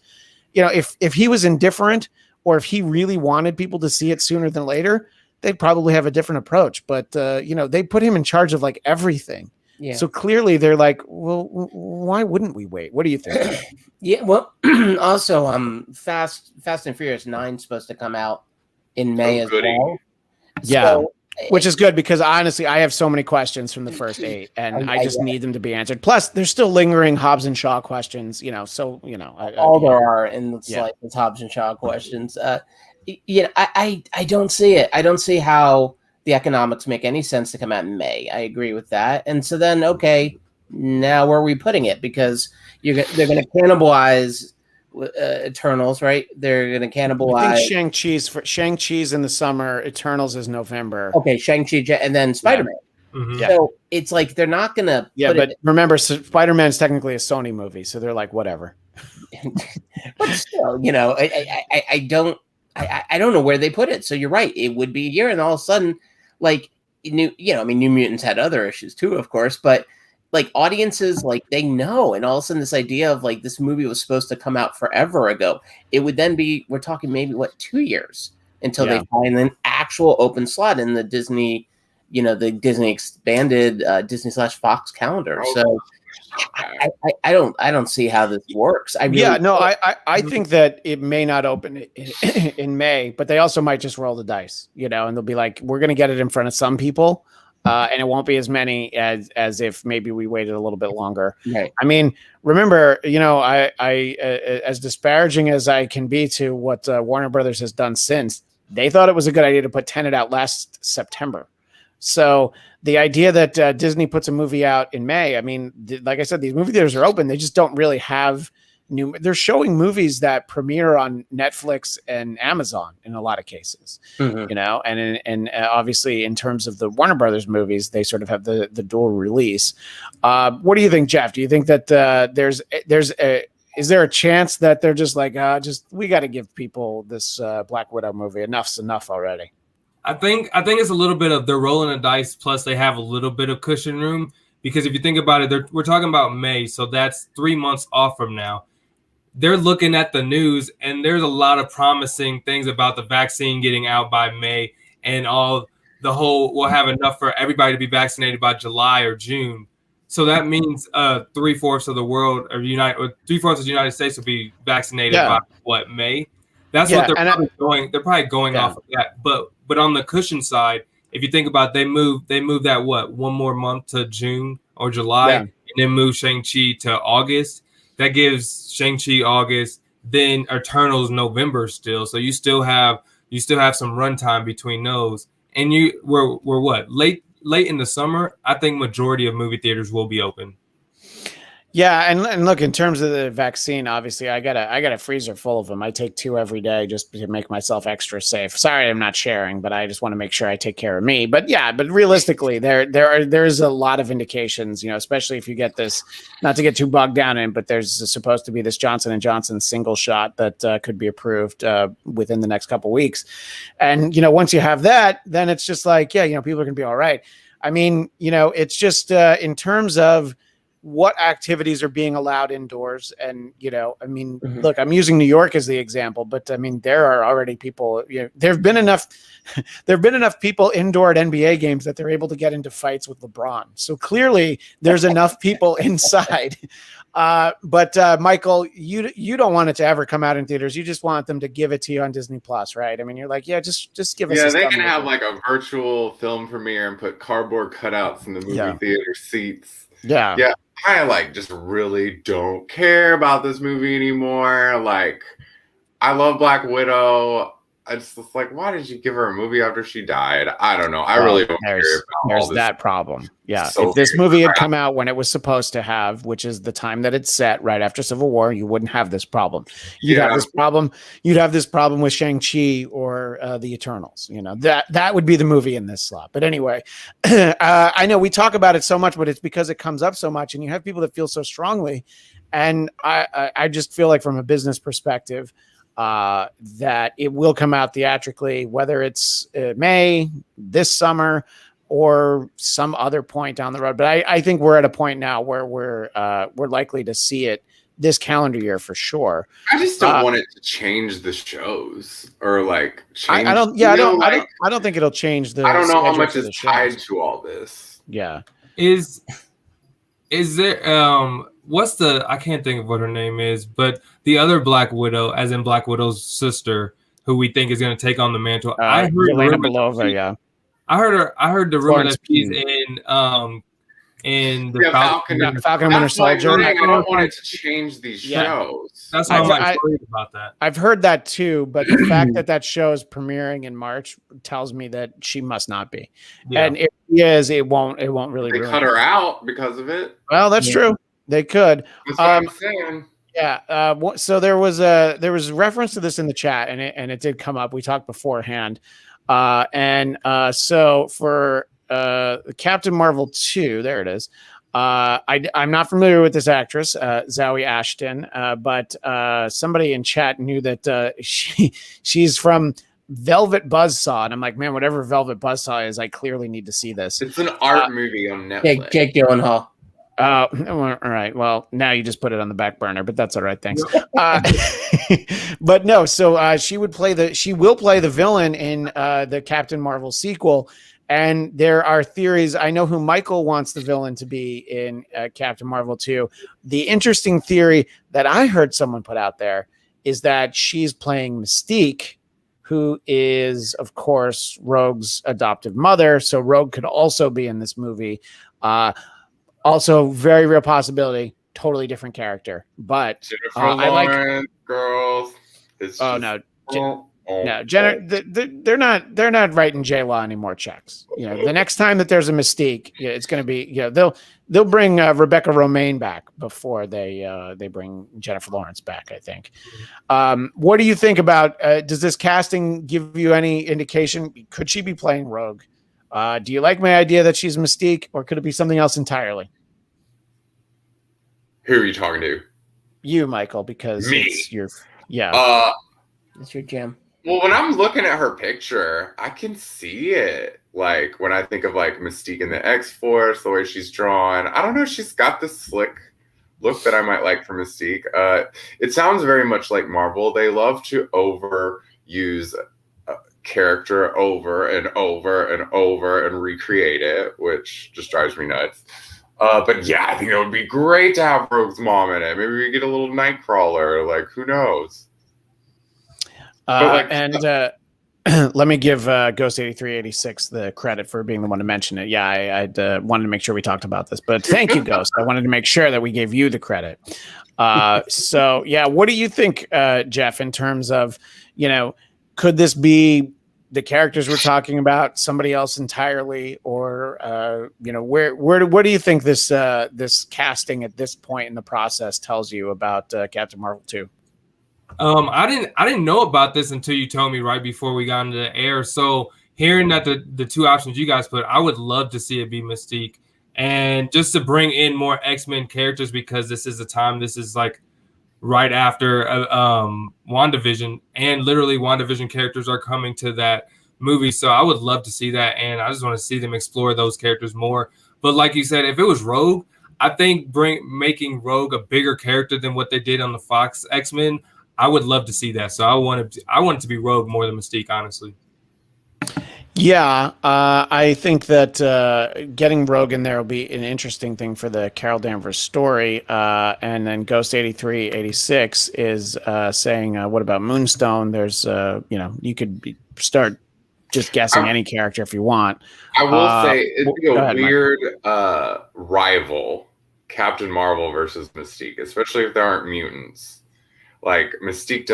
if he was indifferent or if he really wanted people to see it sooner than later, they'd probably have a different approach. But, they put him in charge of everything. Yeah. So clearly they're like, well, why wouldn't we wait? What do you think? Yeah. Well, also, Fast and Furious 9 is supposed to come out in May as well. Yeah. So, which is good because honestly, I have so many questions from the first 8 and I just need them to be answered. Plus there's still lingering Hobbs and Shaw questions, there are in the Hobbs and Shaw questions. I don't see it. I don't see how the economics make any sense to come out in May. I agree with that. And so then, okay, now where are we putting it? Because they're going to cannibalize Eternals, right? They're going to cannibalize. I think Shang-Chi's in the summer. Eternals is November. Okay, Shang-Chi and then Spider-Man. Yeah. Mm-hmm. So it's like they're not going to. Yeah, but remember, Spider-Man is technically a Sony movie, so they're like whatever. But still, I don't know where they put it. So you're right. It would be a year, and all of a sudden, New Mutants had other issues too, of course, but audiences, they know, and all of a sudden this idea of this movie was supposed to come out forever ago. It would then be, we're talking maybe 2 years until they find an actual open slot in the Disney, the Disney expanded Disney/Fox calendar. So I don't see how this works. I think that it may not open in May, but they also might just roll the dice, and they'll be like, we're going to get it in front of some people. And it won't be as many as if maybe we waited a little bit longer. Right. I mean, remember, I as disparaging as I can be to what Warner Brothers has done since, they thought it was a good idea to put Tenet out last September. So the idea that Disney puts a movie out in May, I mean, like I said, these movie theaters are open. They just don't really have they're showing movies that premiere on Netflix and Amazon in a lot of cases, and obviously in terms of the Warner Brothers movies, they sort of have the dual release. What do you think, Jeff? Do you think that is there a chance that they're just like, we got to give people this Black Widow movie? Enough's enough already. I think it's a little bit of they're rolling the dice, plus they have a little bit of cushion room, because if you think about it, we're talking about May, so that's 3 months off from now. They're looking at the news, and there's a lot of promising things about the vaccine getting out by May, and we'll have enough for everybody to be vaccinated by July or June. So that means 3/4 of the world, or 3/4 of the United States will be vaccinated by May. That's what they're probably going. They're probably going off of that. But on the cushion side, if you think about it, they moved that one more month to June or July, and then move Shang-Chi to August. That gives Shang-Chi August, then Eternals November still. So you still have some runtime between those. And we're what? Late in the summer, I think majority of movie theaters will be open. Yeah, and look, in terms of the vaccine, obviously I got a freezer full of them. I take 2 every day just to make myself extra safe. Sorry, I'm not sharing, but I just want to make sure I take care of me. But yeah, but realistically, there's a lot of indications, especially if you get this, not to get too bogged down in, but there's supposed to be this Johnson & Johnson single shot that could be approved within the next couple weeks. And once you have that, then it's just like, yeah, people are going to be all right. I mean, it's just in terms of what activities are being allowed indoors. And, look, I'm using New York as the example, but I mean, there are already people, there've been enough people indoor at NBA games that they're able to get into fights with LeBron. So clearly there's enough people inside. But Michael, you don't want it to ever come out in theaters. You just want them to give it to you on Disney Plus, right? I mean, you're like, yeah, just give us. Yeah, they can have like a virtual film premiere and put cardboard cutouts in the movie theater seats. Yeah. I just really don't care about this movie anymore. Like, I love Black Widow. It's just like, why did you give her a movie after she died? I don't know. I really don't care about there's that problem. Yeah. If this movie had come out when it was supposed to have, which is the time that it's set right after Civil War, you wouldn't have this problem. You'd have this problem. You'd have this problem with Shang-Chi or the Eternals. That would be the movie in this slot. But anyway, I know we talk about it so much, but it's because it comes up so much, and you have people that feel so strongly. And I just feel like from a business perspective, that it will come out theatrically, whether it's May, this summer, or some other point down the road. But I think we're at a point now where we're likely to see it this calendar year for sure. I just don't want it to change the shows or change. I don't think it'll change the. I don't know how much is tied to all this. Yeah. Is there I can't think of what her name is, but the other Black Widow, as in Black Widow's sister, who we think is going to take on the mantle. I heard Yelena Belova, yeah. I heard the rumor that she's in the Falcon and Winter Soldier. I don't want it to change these shows. That's why I'm worried about that. I've heard that too, but the fact that show is premiering in March tells me that she must not be. Yeah. And if she is, it won't really. They cut her out because of it. Well, that's true. They could. That's what I'm saying. Yeah. So there was reference to this in the chat, and it did come up. We talked beforehand, so for Captain Marvel 2, there it is. I'm not familiar with this actress, Zawe Ashton, but somebody in chat knew that she's from Velvet Buzzsaw, and I'm like, man, whatever Velvet Buzzsaw is, I clearly need to see this. It's an art movie on Netflix. Jake Gyllenhaal. All right. Well, now you just put it on the back burner, but that's all right. Thanks. But no, so she will play the villain in the Captain Marvel sequel. And there are theories. I know who Michael wants the villain to be in Captain Marvel 2. The interesting theory that I heard someone put out there is that she's playing Mystique, who is, of course, Rogue's adoptive mother. So Rogue could also be in this movie. Also, very real possibility, totally different character. But Jennifer Lawrence, girls. They're not writing J-Law any more checks. The next time that there's a Mystique, it's going to be they'll bring Rebecca Romaine back before they bring Jennifer Lawrence back, I think. What do you think about? Does this casting give you any indication? Could she be playing Rogue? Do you like my idea that she's Mystique, or could it be something else entirely? Who are you talking to? You, Michael, because me. It's your It's your jam. Well, when I'm looking at her picture, I can see it. Like when I think of Mystique in the X-Force, the way she's drawn. I don't know. She's got this slick look that I might like for Mystique. It sounds very much like Marvel. They love to overuse character over and over and over and recreate it, which just drives me nuts. But yeah, I think it would be great to have Rogue's mom in it. Maybe we get a little Nightcrawler. Who knows? Let me give Ghost 8386 the credit for being the one to mention it. Yeah, I wanted to make sure we talked about this, but thank you, Ghost. I wanted to make sure that we gave you the credit. So, yeah, what do you think, Jeff, in terms of, could this be the characters we're talking about, somebody else entirely, or what do you think this casting at this point in the process tells you about Captain Marvel 2? I didn't know about this until you told me right before we got into the air. So hearing that the two options you guys put, I would love to see it be Mystique, and just to bring in more X-Men characters, because this is the time. This is like right after WandaVision, and literally WandaVision characters are coming to that movie. So I would love to see that, and I just want to see them explore those characters more. But like you said, if it was Rogue, I think making Rogue a bigger character than what they did on the Fox X-Men, I would love to see that. So I want it to be Rogue more than Mystique, honestly. Yeah, I think that getting Rogue in there will be an interesting thing for the Carol Danvers story. And then Ghost 8386 is saying, what about Moonstone? There's, you could start just guessing any character if you want. I will say it'd be a weird Mike. Rival, Captain Marvel versus Mystique, especially if there aren't mutants. Like Mystique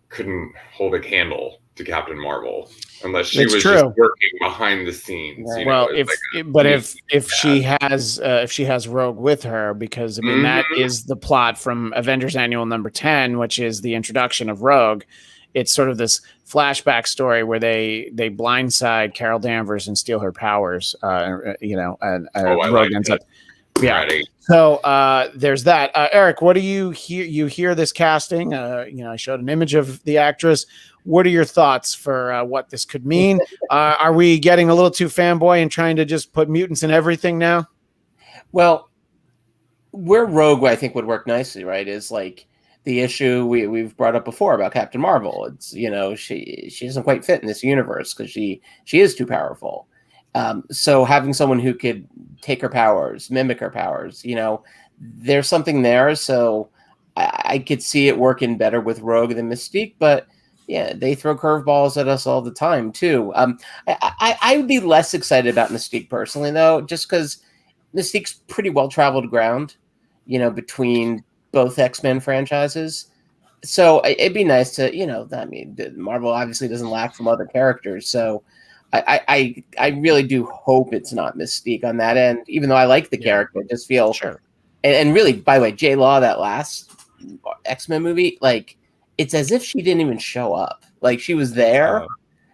couldn't hold a candle to Captain Marvel unless she was just working behind the scenes. Right. Well, if she has Rogue with her, because I mean that is the plot from Avengers Annual number 10, which is the introduction of Rogue. It's sort of this flashback story where they blindside Carol Danvers and steal her powers. And Rogue ends up. Yeah. Ready. So there's that. Eric, what do you hear? You hear this casting? I showed an image of the actress. What are your thoughts for what this could mean? Are we getting a little too fanboy and trying to just put mutants in everything now? Well, where Rogue, I think, would work nicely, right, is like the issue we've brought up before about Captain Marvel. It's, she doesn't quite fit in this universe because she is too powerful. So having someone who could take her powers, mimic her powers, there's something there. So I could see it working better with Rogue than Mystique, but yeah, they throw curveballs at us all the time too. I would be less excited about Mystique personally, though, just because Mystique's pretty well traveled ground, between both X-Men franchises. So it'd be nice to, Marvel obviously doesn't lack from other characters. So I really do hope it's not Mystique on that end, even though I like the character. I just feel sure. And really, by the way, J Law, that last X-Men movie, like it's as if she didn't even show up. Like she was there,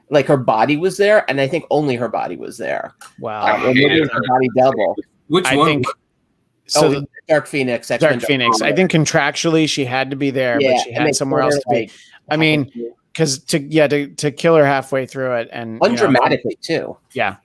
like her body was there, and I think only her body was there. Wow, maybe it was her body double. Which one? Think, so Dark Phoenix. Dark Phoenix. I think contractually she had to be there, but she had somewhere else to be. I mean. Because to kill her halfway through it and undramatically too. Yeah,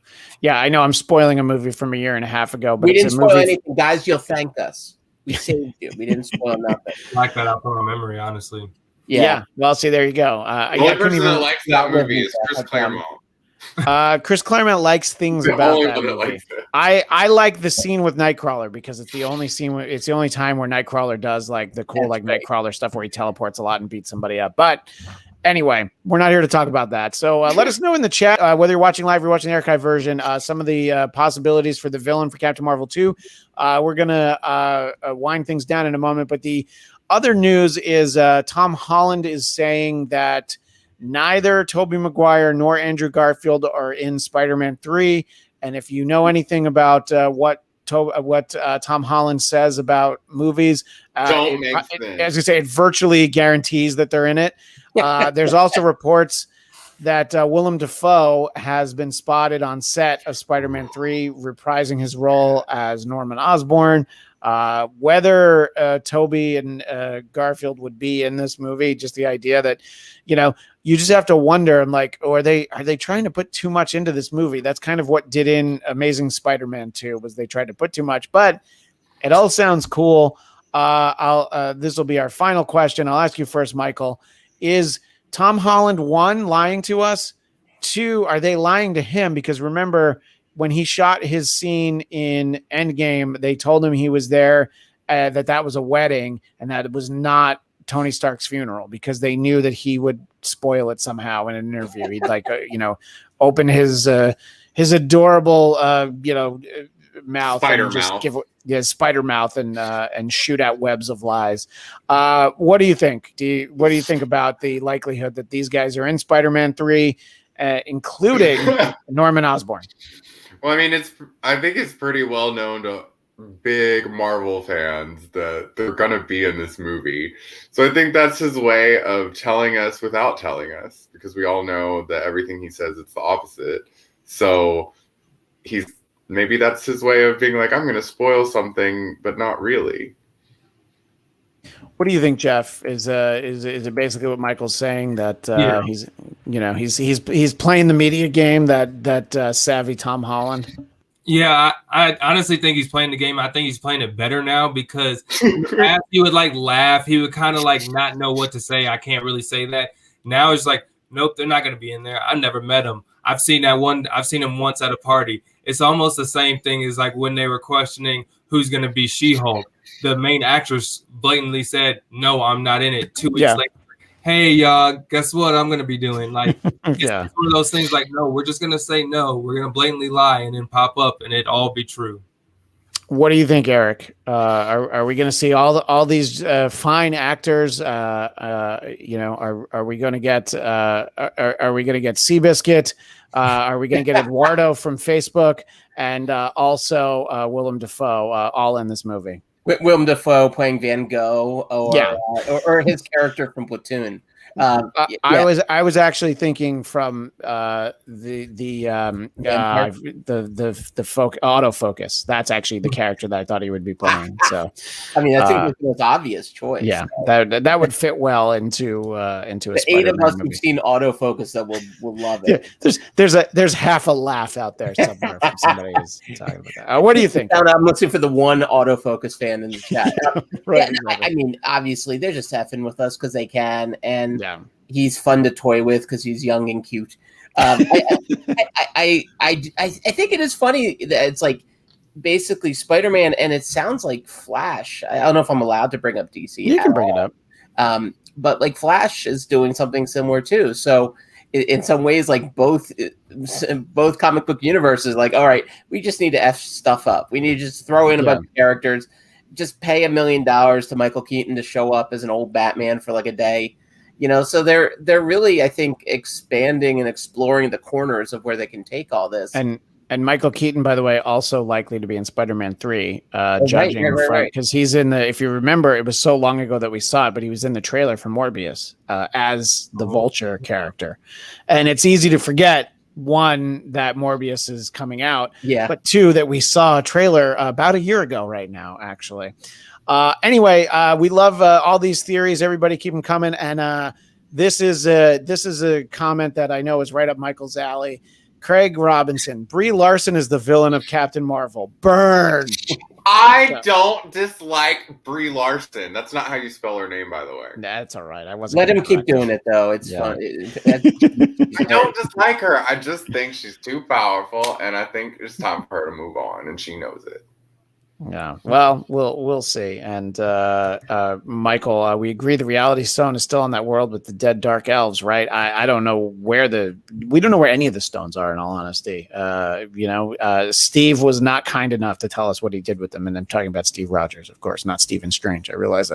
I know I'm spoiling a movie from a year and a half ago, but we didn't spoil anything, guys. You'll thank us. We saved you. We didn't spoil nothing. Like that out from my memory, honestly. Yeah. Well, see, there you go. The only person that likes that movie is Chris Claremont. Chris Claremont likes things about that movie. I like the scene with Nightcrawler because it's the only scene. It's the only time where Nightcrawler does like the cool Nightcrawler stuff where he teleports a lot and beats somebody up, but. Anyway, we're not here to talk about that. So let us know in the chat, whether you're watching live or watching the archive version, some of the possibilities for the villain for Captain Marvel 2. We're going to wind things down in a moment. But the other news is Tom Holland is saying that neither Tobey Maguire nor Andrew Garfield are in Spider-Man 3. And if you know anything about what Tom Holland says about movies, as I say, it virtually guarantees that they're in it. There's also reports that Willem Dafoe has been spotted on set of Spider-Man 3, reprising his role as Norman Osborn. Whether Tobey and Garfield would be in this movie, just the idea that, you just have to wonder, I'm like, are they trying to put too much into this movie? That's kind of what did in Amazing Spider-Man 2, was they tried to put too much, but it all sounds cool. This will be our final question. I'll ask you first, Michael. Is Tom Holland, 1, lying to us? 2, are they lying to him? Because remember, when he shot his scene in Endgame, they told him he was there, that was a wedding, and that it was not Tony Stark's funeral because they knew that he would spoil it somehow in an interview. He'd like, open his adorable, mouth, Spider and just mouth. give spider mouth and shoot out webs of lies. What do you think? What do you think about the likelihood that these guys are in Spider-Man 3, including Norman Osborn? Well, I mean, I think it's pretty well known to big Marvel fans that they're gonna be in this movie. So I think that's his way of telling us without telling us, because we all know that everything he says, it's the opposite. So maybe that's his way of being like, I'm gonna spoil something, but not really. What do you think, Jeff? Is it basically what Michael's saying, that he's playing the media game, that savvy Tom Holland? Yeah, I honestly think he's playing the game. I think he's playing it better now, because in the past he would like laugh. He would kind of like not know what to say. I can't really say that. Now it's like, nope, they're not going to be in there. I never met him. I've seen him once at a party. It's almost the same thing as like when they were questioning who's going to be She-Hulk. The main actress blatantly said, no, I'm not in it. 2 weeks later, hey, y'all, guess what I'm going to be doing? Like, it's one of those things like, no, we're just going to say no. We're going to blatantly lie and then pop up and it all be true. What do you think, Eric? Are we going to see all these fine actors? Are we going to get Seabiscuit? Are we going to get Eduardo from Facebook, and also Willem Dafoe all in this movie? Willem Dafoe playing Van Gogh, or his character from Platoon. I was actually thinking from the autofocus. That's actually the character that I thought he would be playing. So, I mean, I think it's the most obvious choice. Yeah, that would fit well into a the Spider-Man 8 of us movie. who've seen autofocus that will love it. Yeah, there's half a laugh out there somewhere from somebody who's talking about that. What do you think? I'm looking for the one autofocus fan in the chat. Right, exactly. I mean, obviously they're just effing with us because they can, and he's fun to toy with because he's young and cute. I think it is funny that it's like basically Spider-Man, and it sounds like Flash. I don't know if I'm allowed to bring up DC. You can bring it up. But like Flash is doing something similar too. So in some ways, like both comic book universes, like, all right, we just need to F stuff up. We need to just throw in a bunch of characters, just pay $1 million to Michael Keaton to show up as an old Batman for like a day. So they're really, I think, expanding and exploring the corners of where they can take all this. And Michael Keaton, by the way, also likely to be in Spider-Man 3, judging because he's in the. If you remember, it was so long ago that we saw it, but he was in the trailer for Morbius as the Vulture character, and it's easy to forget. One, that Morbius is coming out, but two, that we saw a trailer about a year ago right now, actually. Anyway, we love all these theories. Everybody keep them coming. And this is a comment that I know is right up Michael's alley. Craig Robinson, Brie Larson is the villain of Captain Marvel. Burn. I don't dislike Brie Larson. That's not how you spell her name, by the way. That's all right. I wasn't. Let him keep doing it, though. It's fun. I don't dislike her. I just think she's too powerful, and I think it's time for her to move on, and she knows it. Yeah, well, we'll see. And Michael, we agree the Reality Stone is still in that world with the dead dark elves, right? I don't know we don't know where any of the stones are, in all honesty. Steve was not kind enough to tell us what he did with them, and I'm talking about Steve Rogers, of course, not Stephen Strange. I realize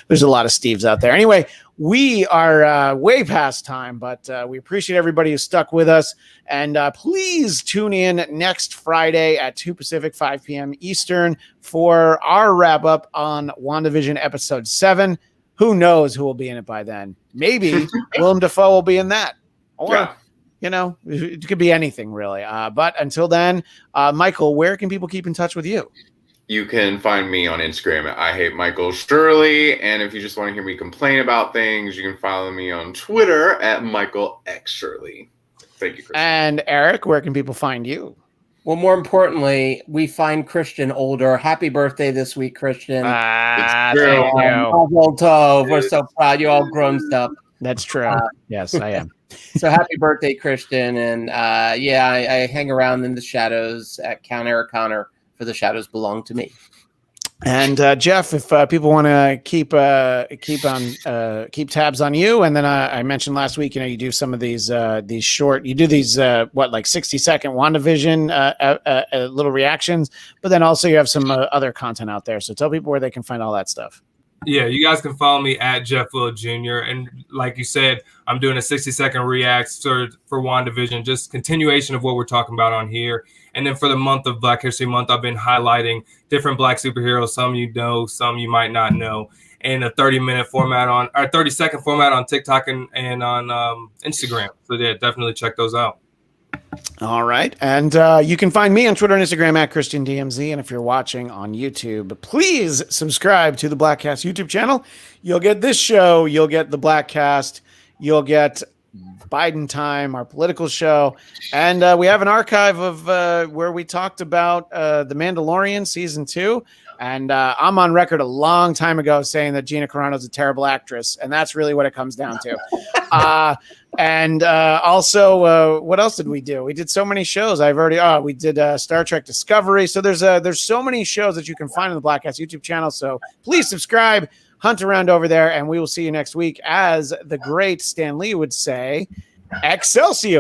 there's a lot of Steves out there. Anyway, we are way past time, but we appreciate everybody who stuck with us. And please tune in next Friday at 2 Pacific, 5 p.m. Eastern for our wrap up on WandaVision episode 7. Who knows who will be in it by then? Maybe Willem Dafoe will be in that. Or, it could be anything really. But until then, Michael, where can people keep in touch with you? You can find me on Instagram at IHateMichaelShirley. And if you just want to hear me complain about things, you can follow me on Twitter at MichaelXShirley. Thank you, Christian. And Eric, where can people find you? Well, more importantly, we find Christian older. Happy birthday this week, Christian. Thank you. We're so proud. You're all grown up. That's true. Yes, I am. So happy birthday, Christian. And I hang around in the shadows at Count Eric Connor, for the shadows belong to me. And Jeff, if people want to keep tabs on you, and then I mentioned last week, you do some of these short, you do these like 60-second WandaVision little reactions, but then also you have some other content out there. So tell people where they can find all that stuff. Yeah, you guys can follow me at Jeff Will Jr. And like you said, I'm doing a 60-second react for WandaVision, just continuation of what we're talking about on here. And then for the month of Black History Month, I've been highlighting different Black superheroes, some you know, some you might not know, in a 30-minute format or 30-second format on TikTok and on Instagram. So yeah, definitely check those out. All right. And you can find me on Twitter and Instagram at ChristianDMZ. And if you're watching on YouTube, please subscribe to the Blackcast YouTube channel. You'll get this show. You'll get the Blackcast. You'll get Biden Time, our political show. And we have an archive of where we talked about The Mandalorian Season 2. And I'm on record a long time ago saying that Gina Carano's a terrible actress. And that's really what it comes down to. Also, what else did we do? We did so many shows. We did Star Trek Discovery. So there's so many shows that you can find on the Blackcast YouTube channel. So please subscribe, hunt around over there, and we will see you next week. As the great Stan Lee would say, Excelsior.